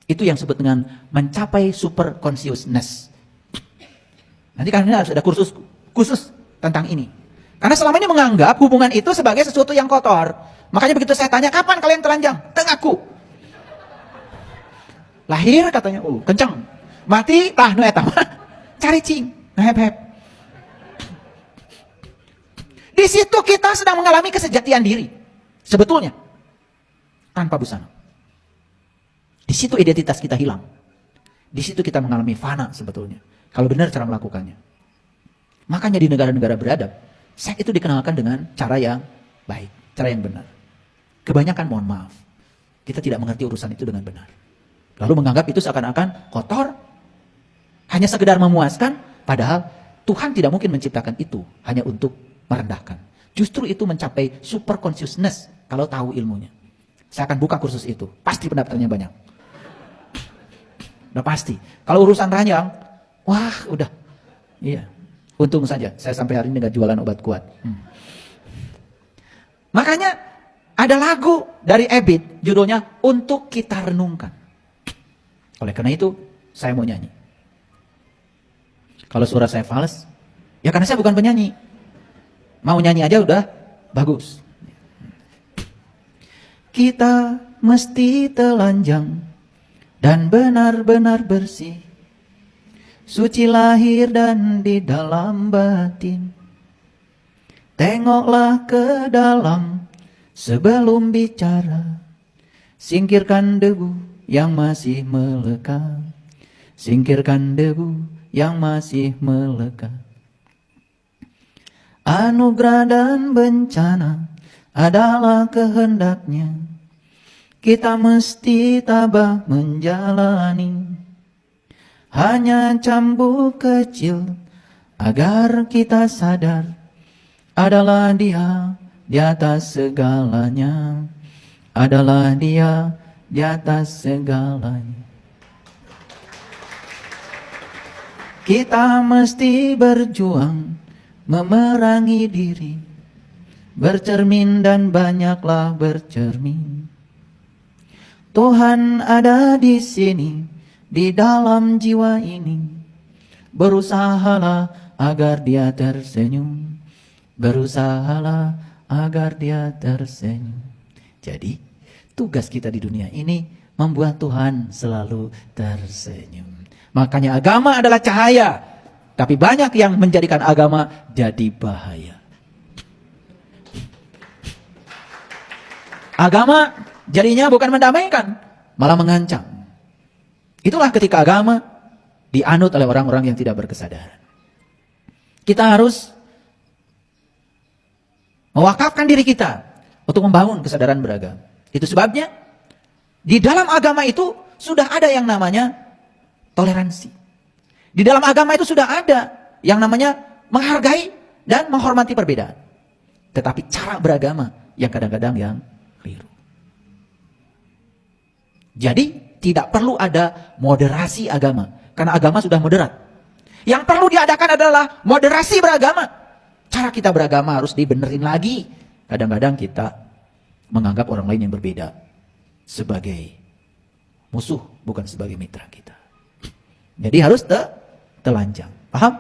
Itu yang disebut dengan mencapai super consciousness. Nanti kalian harus ada kursus khusus tentang ini. Karena selama ini menganggap hubungan itu sebagai sesuatu yang kotor. Makanya begitu saya tanya, kapan kalian telanjang? Tengaku. Lahir katanya, kenceng. Mati, tah nu eta mah. Cari cing, hep-hep. Di situ kita sedang mengalami kesejatian diri. Sebetulnya. Tanpa busana. Di situ identitas kita hilang. Di situ kita mengalami fana sebetulnya. Kalau benar cara melakukannya. Makanya di negara-negara beradab, seks itu dikenalkan dengan cara yang baik. Cara yang benar. Kebanyakan mohon maaf. Kita tidak mengerti urusan itu dengan benar. Lalu menganggap itu seakan-akan kotor. Hanya sekedar memuaskan. Padahal Tuhan tidak mungkin menciptakan itu hanya untuk merendahkan. Justru itu mencapai super consciousness kalau tahu ilmunya. Saya akan buka kursus itu. Pasti pendaftarnya banyak. Udah pasti. Kalau urusan ranjang, wah udah. Iya. Untung saja saya sampai hari ini nggak jualan obat kuat. Makanya ada lagu dari Ebit judulnya Untuk Kita Renungkan. Oleh karena itu saya mau nyanyi. Kalau suara saya fals, ya karena saya bukan penyanyi. Mau nyanyi aja udah bagus. Kita mesti telanjang dan benar-benar bersih, suci lahir dan di dalam batin. Tengoklah ke dalam sebelum bicara, singkirkan debu yang masih melekat, singkirkan debu yang masih melekat. Anugerah dan bencana adalah kehendaknya. Kita mesti tabah menjalani. Hanya cambuk kecil agar kita sadar adalah Dia di atas segalanya. Adalah Dia di atas segalanya. Kita mesti berjuang memerangi diri, bercermin dan banyaklah bercermin. Tuhan ada di sini, di dalam jiwa ini. Berusahalah agar Dia tersenyum, berusahalah agar Dia tersenyum. Jadi, tugas kita di dunia ini membuat Tuhan selalu tersenyum. Makanya agama adalah cahaya, tapi banyak yang menjadikan agama jadi bahaya. Agama jadinya bukan mendamaikan, malah mengancam. Itulah ketika agama dianut oleh orang-orang yang tidak berkesadaran. Kita harus mewakafkan diri kita untuk membangun kesadaran beragama. Itu sebabnya di dalam agama itu sudah ada yang namanya toleransi. Di dalam agama itu sudah ada yang namanya menghargai dan menghormati perbedaan. Tetapi cara beragama yang kadang-kadang yang keliru. Jadi tidak perlu ada moderasi agama. Karena agama sudah moderat. Yang perlu diadakan adalah moderasi beragama. Cara kita beragama harus dibenerin lagi. Kadang-kadang kita menganggap orang lain yang berbeda sebagai musuh, bukan sebagai mitra kita. Jadi harus telanjang. Paham?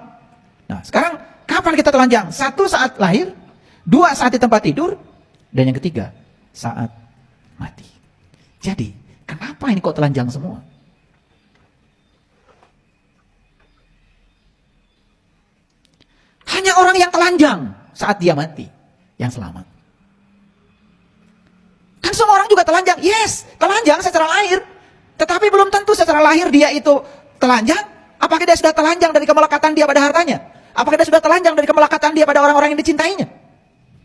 Nah sekarang kapan kita telanjang? 1 saat lahir, 2 saat di tempat tidur, dan yang ketiga saat mati. Jadi kenapa ini kok telanjang semua? Hanya orang yang telanjang saat dia mati yang selamat. Kan semua orang juga telanjang. Yes, telanjang secara lahir. Tetapi belum tentu secara lahir dia itu telanjang. Apakah dia sudah telanjang dari kemelekatan dia pada hartanya? Apakah dia sudah telanjang dari kemelekatan dia pada orang-orang yang dicintainya?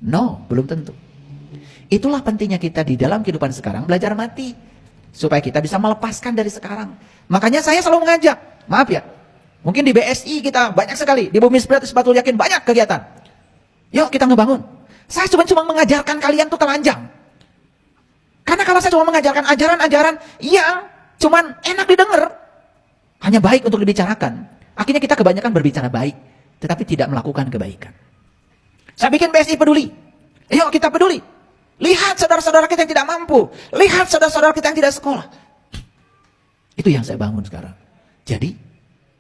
No, belum tentu. Itulah pentingnya kita di dalam kehidupan sekarang belajar mati. Supaya kita bisa melepaskan dari sekarang. Makanya saya selalu mengajak, maaf ya, mungkin di BSI kita banyak sekali, di Bumi Spiritus Batul Yakin banyak kegiatan. Yuk kita ngebangun. Saya cuma mengajarkan kalian tuh telanjang. Karena kalau saya cuma mengajarkan ajaran-ajaran yang cuman enak didengar, hanya baik untuk dibicarakan, akhirnya kita kebanyakan berbicara baik, tetapi tidak melakukan kebaikan. Saya bikin BSI peduli. Yuk kita peduli. Lihat saudara-saudara kita yang tidak mampu. Lihat saudara-saudara kita yang tidak sekolah. Itu yang saya bangun sekarang. Jadi,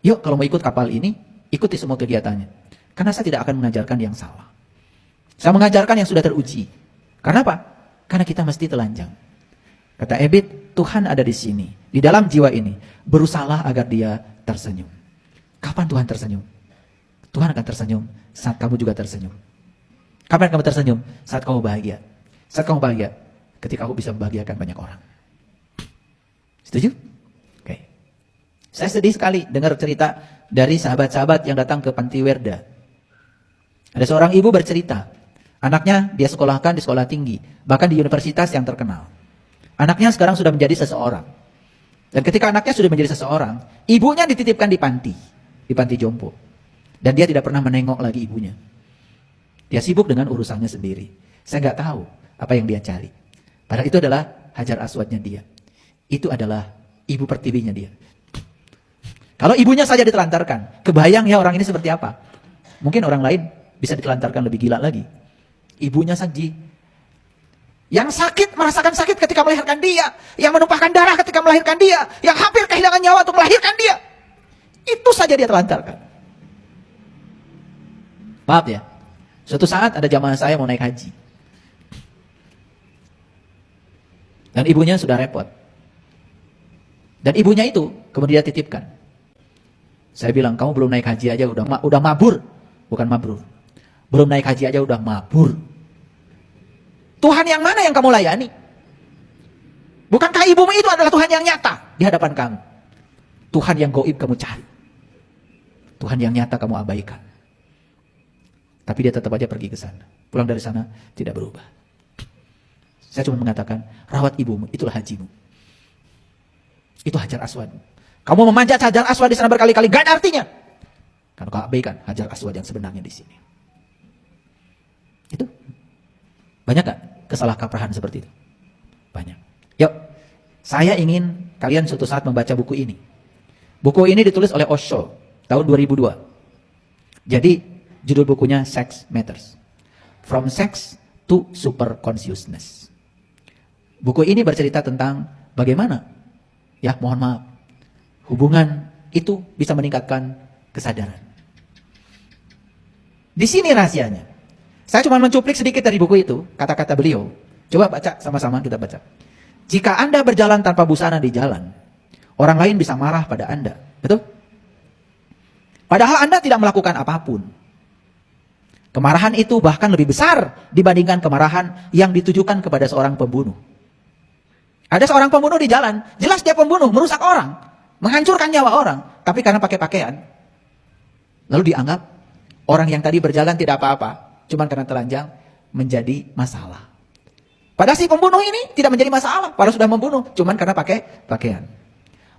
yuk kalau mau ikut kapal ini, Ikuti semua kegiatannya. Karena saya tidak akan mengajarkan yang salah. Saya mengajarkan yang sudah teruji. Karena apa? Karena kita mesti telanjang. Kata Ebit, Tuhan ada di sini. Di dalam jiwa ini. Berusahalah agar dia tersenyum. Kapan Tuhan tersenyum? Tuhan akan tersenyum saat kamu juga tersenyum. Kapan kamu tersenyum? Saat kamu bahagia. Saat kamu bahagia, ketika kamu bisa membahagiakan banyak orang. Setuju? Oke. Saya sedih sekali dengar cerita dari sahabat-sahabat yang datang ke Panti Werda. Ada seorang ibu bercerita, anaknya dia sekolahkan di sekolah tinggi, bahkan di universitas yang terkenal. Anaknya sekarang sudah menjadi seseorang. Dan ketika anaknya sudah menjadi seseorang, ibunya dititipkan di panti jompo. Dan dia tidak pernah menengok lagi ibunya. Dia sibuk dengan urusannya sendiri. Saya nggak tahu apa yang dia cari. Padahal itu adalah hajar aswadnya dia. Itu adalah ibu pertiwinya dia. Kalau ibunya saja ditelantarkan, kebayang ya orang ini seperti apa? Mungkin orang lain bisa ditelantarkan lebih gila lagi. Ibunya saja yang sakit, merasakan sakit ketika melahirkan dia, yang menumpahkan darah ketika melahirkan dia, yang hampir kehilangan nyawa untuk melahirkan dia. Itu saja dia telantarkan. Maaf ya, suatu saat ada jamaah saya mau naik haji. Dan ibunya sudah repot. Dan ibunya itu kemudian dia titipkan. Saya bilang, kamu belum naik haji aja udah mabur. Bukan mabrur. Belum naik haji aja udah mabur. Tuhan yang mana yang kamu layani? Bukankah ibumu itu adalah Tuhan yang nyata di hadapan kamu? Tuhan yang gaib kamu cari. Tuhan yang nyata kamu abaikan. Tapi dia tetap aja pergi ke sana. Pulang dari sana tidak berubah. Saya cuma mengatakan, rawat ibumu, itulah hajimu. Itu hajar aswad. Kamu memanjat hajar aswad di sana berkali-kali, gak ada artinya. Karena kau abaikan hajar aswad yang sebenarnya di sini. Itu. Banyak gak kesalahkaprahan seperti itu? Banyak. Yuk, saya ingin kalian suatu saat membaca buku ini. Buku ini ditulis oleh Osho tahun 2002. Jadi judul bukunya Sex Matters. From Sex to Super Consciousness. Buku ini bercerita tentang bagaimana, ya mohon maaf, hubungan itu bisa meningkatkan kesadaran. Di sini rahasianya. Saya cuma mencuplik sedikit dari buku itu, kata-kata beliau. Coba baca sama-sama, kita baca. Jika Anda berjalan tanpa busana di jalan, orang lain bisa marah pada Anda. Betul? Padahal Anda tidak melakukan apapun. Kemarahan itu bahkan lebih besar dibandingkan kemarahan yang ditujukan kepada seorang pembunuh. Ada seorang pembunuh di jalan, jelas dia pembunuh, merusak orang, menghancurkan nyawa orang, tapi karena pakai pakaian, lalu dianggap orang yang tadi berjalan tidak apa-apa, cuman karena telanjang menjadi masalah. Padahal si pembunuh ini tidak menjadi masalah, padahal sudah membunuh, cuman karena pakai pakaian.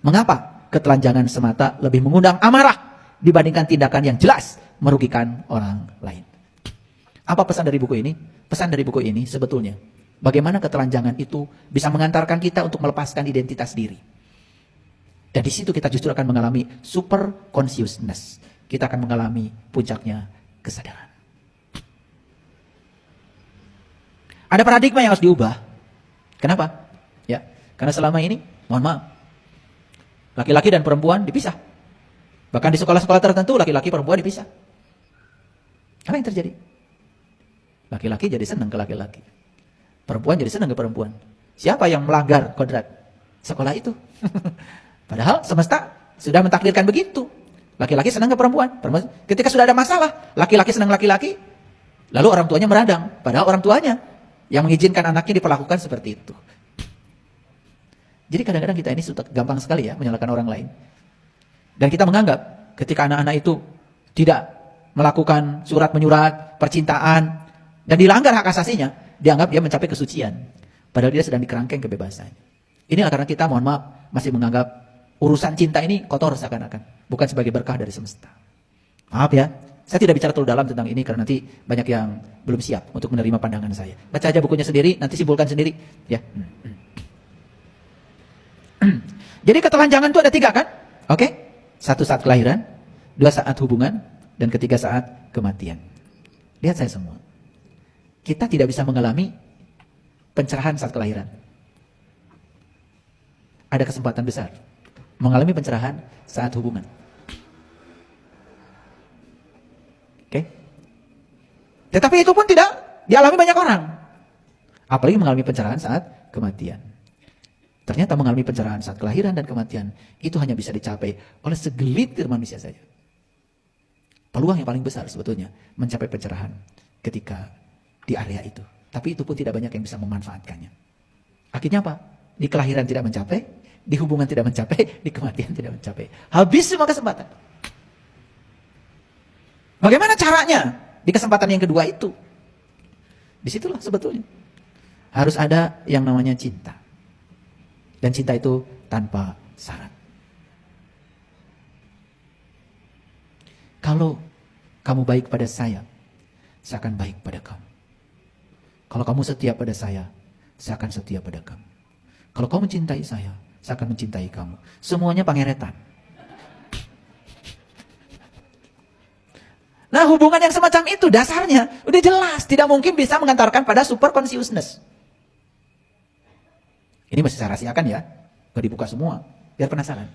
Mengapa ketelanjangan semata lebih mengundang amarah dibandingkan tindakan yang jelas merugikan orang lain? Apa pesan dari buku ini? Pesan dari buku ini sebetulnya, bagaimana ketelanjangan itu bisa mengantarkan kita untuk melepaskan identitas diri. Dan di situ kita justru akan mengalami super consciousness. Kita akan mengalami puncaknya kesadaran. Ada paradigma yang harus diubah. Kenapa? Ya, karena selama ini, mohon maaf, laki-laki dan perempuan dipisah. Bahkan di sekolah-sekolah tertentu, laki-laki perempuan dipisah. Apa yang terjadi? Laki-laki jadi senang ke laki-laki. Perempuan jadi senang ke perempuan. Siapa yang melanggar kodrat? Sekolah itu. Padahal semesta sudah mentakdirkan begitu. Laki-laki senang ke perempuan. Ketika sudah ada masalah, laki-laki senang laki-laki. Lalu orang tuanya meradang. Padahal orang tuanya yang mengizinkan anaknya diperlakukan seperti itu. Jadi kadang-kadang kita ini sudah gampang sekali ya menyalahkan orang lain. Dan kita menganggap ketika anak-anak itu tidak melakukan surat menyurat, percintaan, dan dilanggar hak asasinya, dianggap dia mencapai kesucian. Padahal dia sedang dikerangkeng kebebasannya. Inilah karena kita, mohon maaf, masih menganggap urusan cinta ini kotor seakan-akan. Bukan sebagai berkah dari semesta. Maaf ya, saya tidak bicara terlalu dalam tentang ini karena nanti banyak yang belum siap untuk menerima pandangan saya. Baca aja bukunya sendiri, nanti simpulkan sendiri. Ya. Jadi ketelanjangan itu ada 3 kan? Oke? 1 saat kelahiran, 2 saat hubungan, dan 3 saat kematian. Lihat saya semua. Kita tidak bisa mengalami pencerahan saat kelahiran. Ada kesempatan besar mengalami pencerahan saat hubungan. Oke? Tetapi itu pun tidak dialami banyak orang. Apalagi mengalami pencerahan saat kematian. Ternyata mengalami pencerahan saat kelahiran dan kematian itu hanya bisa dicapai oleh segelintir manusia saja. Peluang yang paling besar sebetulnya mencapai pencerahan ketika di area itu. Tapi itu pun tidak banyak yang bisa memanfaatkannya. Akhirnya apa? Di kelahiran tidak mencapai, di hubungan tidak mencapai, di kematian tidak mencapai. Habis semua kesempatan. Bagaimana caranya di kesempatan yang kedua itu? Disitulah sebetulnya harus ada yang namanya cinta. Dan cinta itu tanpa syarat. Kalau kamu baik pada saya akan baik pada kamu. Kalau kamu setia pada saya akan setia pada kamu. Kalau kamu mencintai saya akan mencintai kamu. Semuanya pangeretan. Nah, hubungan yang semacam itu dasarnya udah jelas, tidak mungkin bisa mengantarkan pada super consciousness. Ini masih saya rahasiakan ya, gak dibuka semua, biar penasaran.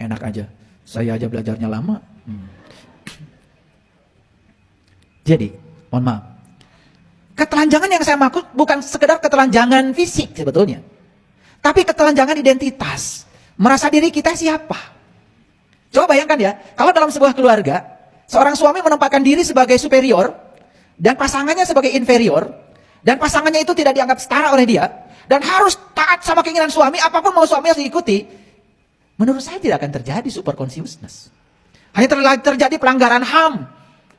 Enak aja, saya aja belajarnya lama. Jadi, mohon maaf, ketelanjangan yang saya maksud bukan sekedar ketelanjangan fisik sebetulnya, tapi ketelanjangan identitas, merasa diri kita siapa. Coba bayangkan ya, kalau dalam sebuah keluarga, seorang suami menempatkan diri sebagai superior, dan pasangannya sebagai inferior, dan pasangannya itu tidak dianggap setara oleh dia, dan harus taat sama keinginan suami, apapun mau suami harus diikuti. Menurut saya tidak akan terjadi super consciousness. Hanya terjadi pelanggaran HAM.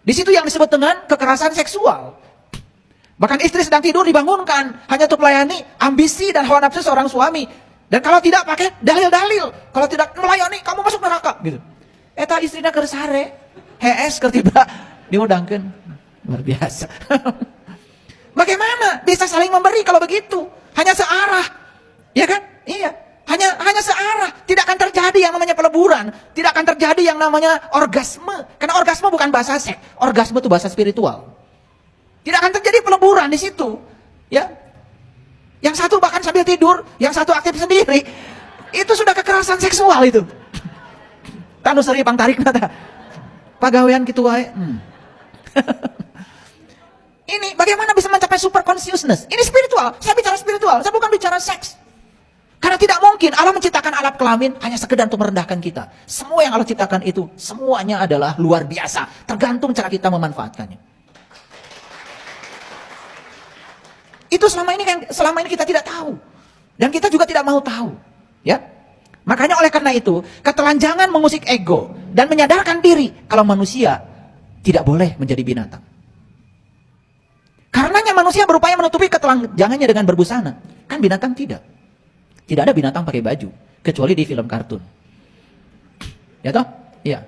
Di situ yang disebut dengan kekerasan seksual. Bahkan istri sedang tidur dibangunkan, hanya untuk melayani ambisi dan hawa nafsu seorang suami. Dan kalau tidak pakai dalil-dalil, kalau tidak melayani, kamu masuk neraka. Gitu. Eta istrinya keur sare, hees keur tiba diundangkeun. Luar biasa. Bagaimana bisa saling memberi kalau begitu? Hanya searah. Ya kan? Iya. Hanya searah. Tidak akan terjadi yang namanya peleburan. Tidak akan terjadi yang namanya orgasme. Karena orgasme bukan bahasa seks. Orgasme itu bahasa spiritual. Tidak akan terjadi peleburan di situ. Ya. Yang satu bahkan sambil tidur, yang satu aktif sendiri. Itu sudah kekerasan seksual itu. Tanu seri pang tarik nata. Pagawean kitu wae. Ini bagaimana bisa mencapai super consciousness? Ini spiritual. Saya bicara spiritual, saya bukan bicara seks. Karena tidak mungkin Allah menciptakan alat kelamin hanya sekedar untuk merendahkan kita. Semua yang Allah ciptakan itu, semuanya adalah luar biasa. Tergantung cara kita memanfaatkannya. Itu selama ini kita tidak tahu. Dan kita juga tidak mau tahu. Ya. Makanya oleh karena itu, ketelanjangan mengusik ego dan menyadarkan diri kalau manusia tidak boleh menjadi binatang. Karenanya manusia berupaya menutupi ketelanjangannya dengan berbusana. Kan binatang tidak. Tidak ada binatang pakai baju. Kecuali di film kartun. Ya toh? Iya.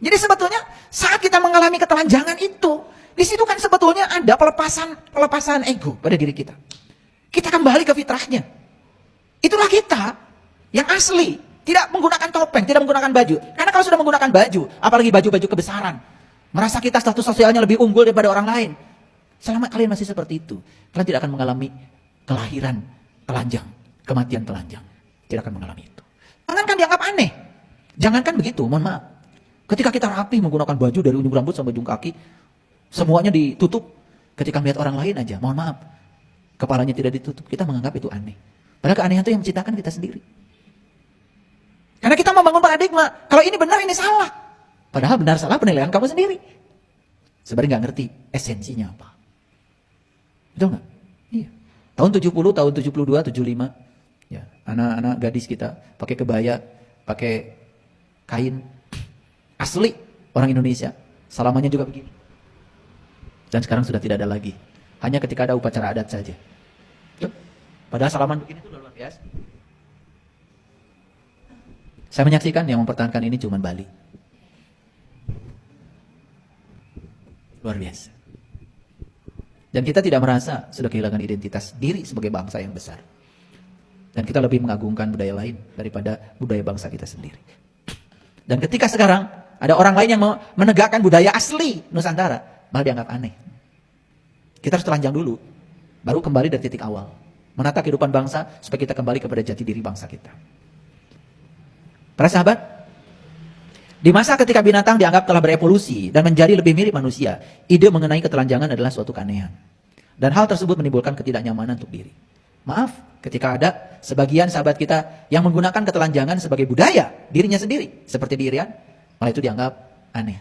Jadi sebetulnya saat kita mengalami ketelanjangan itu, di situ kan sebetulnya ada pelepasan ego pada diri kita. Kita kembali ke fitrahnya. Itulah kita yang asli. Tidak menggunakan topeng, tidak menggunakan baju. Karena kalau sudah menggunakan baju, apalagi baju-baju kebesaran, merasa kita status sosialnya lebih unggul daripada orang lain. Selama kalian masih seperti itu, kalian tidak akan mengalami kelahiran telanjang, kematian telanjang. Tidak akan mengalami itu. Jangankan dianggap aneh. Jangankan begitu, mohon maaf. Ketika kita rapi menggunakan baju dari ujung rambut sampai ujung kaki, semuanya ditutup. Ketika melihat orang lain aja, mohon maaf, kepalanya tidak ditutup, kita menganggap itu aneh. Padahal keanehan itu yang menciptakan kita sendiri. Karena kita membangun paradigma, kalau ini benar, ini salah. Padahal benar salah penilaian kamu sendiri. Sebenarnya nggak ngerti esensinya apa. Betul nggak? Iya. Tahun 70, tahun 72, 75, ya, anak-anak gadis kita pakai kebaya, pakai kain asli orang Indonesia. Salamannya juga begini. Dan sekarang sudah tidak ada lagi. Hanya ketika ada upacara adat saja. Betul? Padahal salaman begini itu luar biasa. Saya menyaksikan yang mempertahankan ini cuma Bali. Luar biasa. Dan kita tidak merasa sudah kehilangan identitas diri sebagai bangsa yang besar. Dan kita lebih mengagungkan budaya lain daripada budaya bangsa kita sendiri. Dan ketika sekarang ada orang lain yang menegakkan budaya asli Nusantara, malah dianggap aneh. Kita harus telanjang dulu, baru kembali dari titik awal. Menata kehidupan bangsa supaya kita kembali kepada jati diri bangsa kita. Para sahabat, Di masa ketika binatang dianggap telah berevolusi dan menjadi lebih mirip manusia, ide mengenai ketelanjangan adalah suatu keanehan. Dan hal tersebut menimbulkan ketidaknyamanan untuk diri. Maaf, ketika ada sebagian sahabat kita yang menggunakan ketelanjangan sebagai budaya dirinya sendiri, seperti di Irian, malah itu dianggap aneh.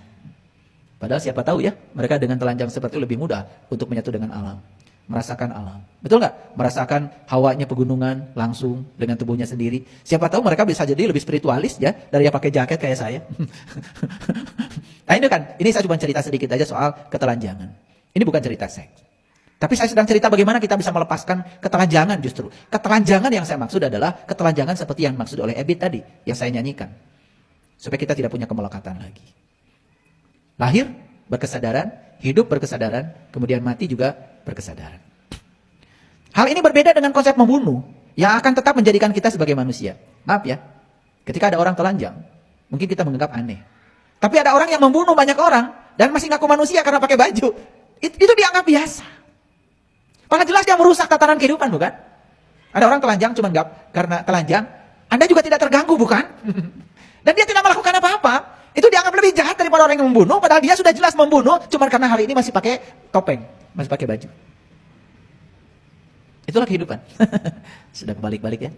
Padahal siapa tahu ya, mereka dengan telanjang seperti itu lebih mudah untuk menyatu dengan alam. Merasakan alam. Betul nggak? Merasakan hawanya pegunungan langsung dengan tubuhnya sendiri. Siapa tahu mereka bisa jadi lebih spiritualis ya dari yang pakai jaket kayak saya. Nah ini kan, ini saya cuma cerita sedikit aja soal ketelanjangan. Ini bukan cerita seks. Tapi saya sedang cerita bagaimana kita bisa melepaskan ketelanjangan justru. Ketelanjangan yang saya maksud adalah ketelanjangan seperti yang maksud oleh Ebit tadi, yang saya nyanyikan. Supaya kita tidak punya kemelekatan lagi. Lahir berkesadaran, hidup berkesadaran, kemudian mati juga berkesadaran. Hal ini berbeda dengan konsep membunuh yang akan tetap menjadikan kita sebagai manusia. Maaf ya, ketika ada orang telanjang, mungkin kita menganggap aneh. Tapi ada orang yang membunuh banyak orang dan masih ngaku manusia karena pakai baju. Itu dianggap biasa. Padahal jelas dia merusak tatanan kehidupan, bukan? Ada orang telanjang cuma nggak karena telanjang, Anda juga tidak terganggu, bukan? Dan dia tidak melakukan apa-apa. Itu dianggap lebih jahat daripada orang yang membunuh, padahal dia sudah jelas membunuh, cuma karena hari ini masih pakai topeng, masih pakai baju. Itulah kehidupan. Sudah kebalik-balik ya.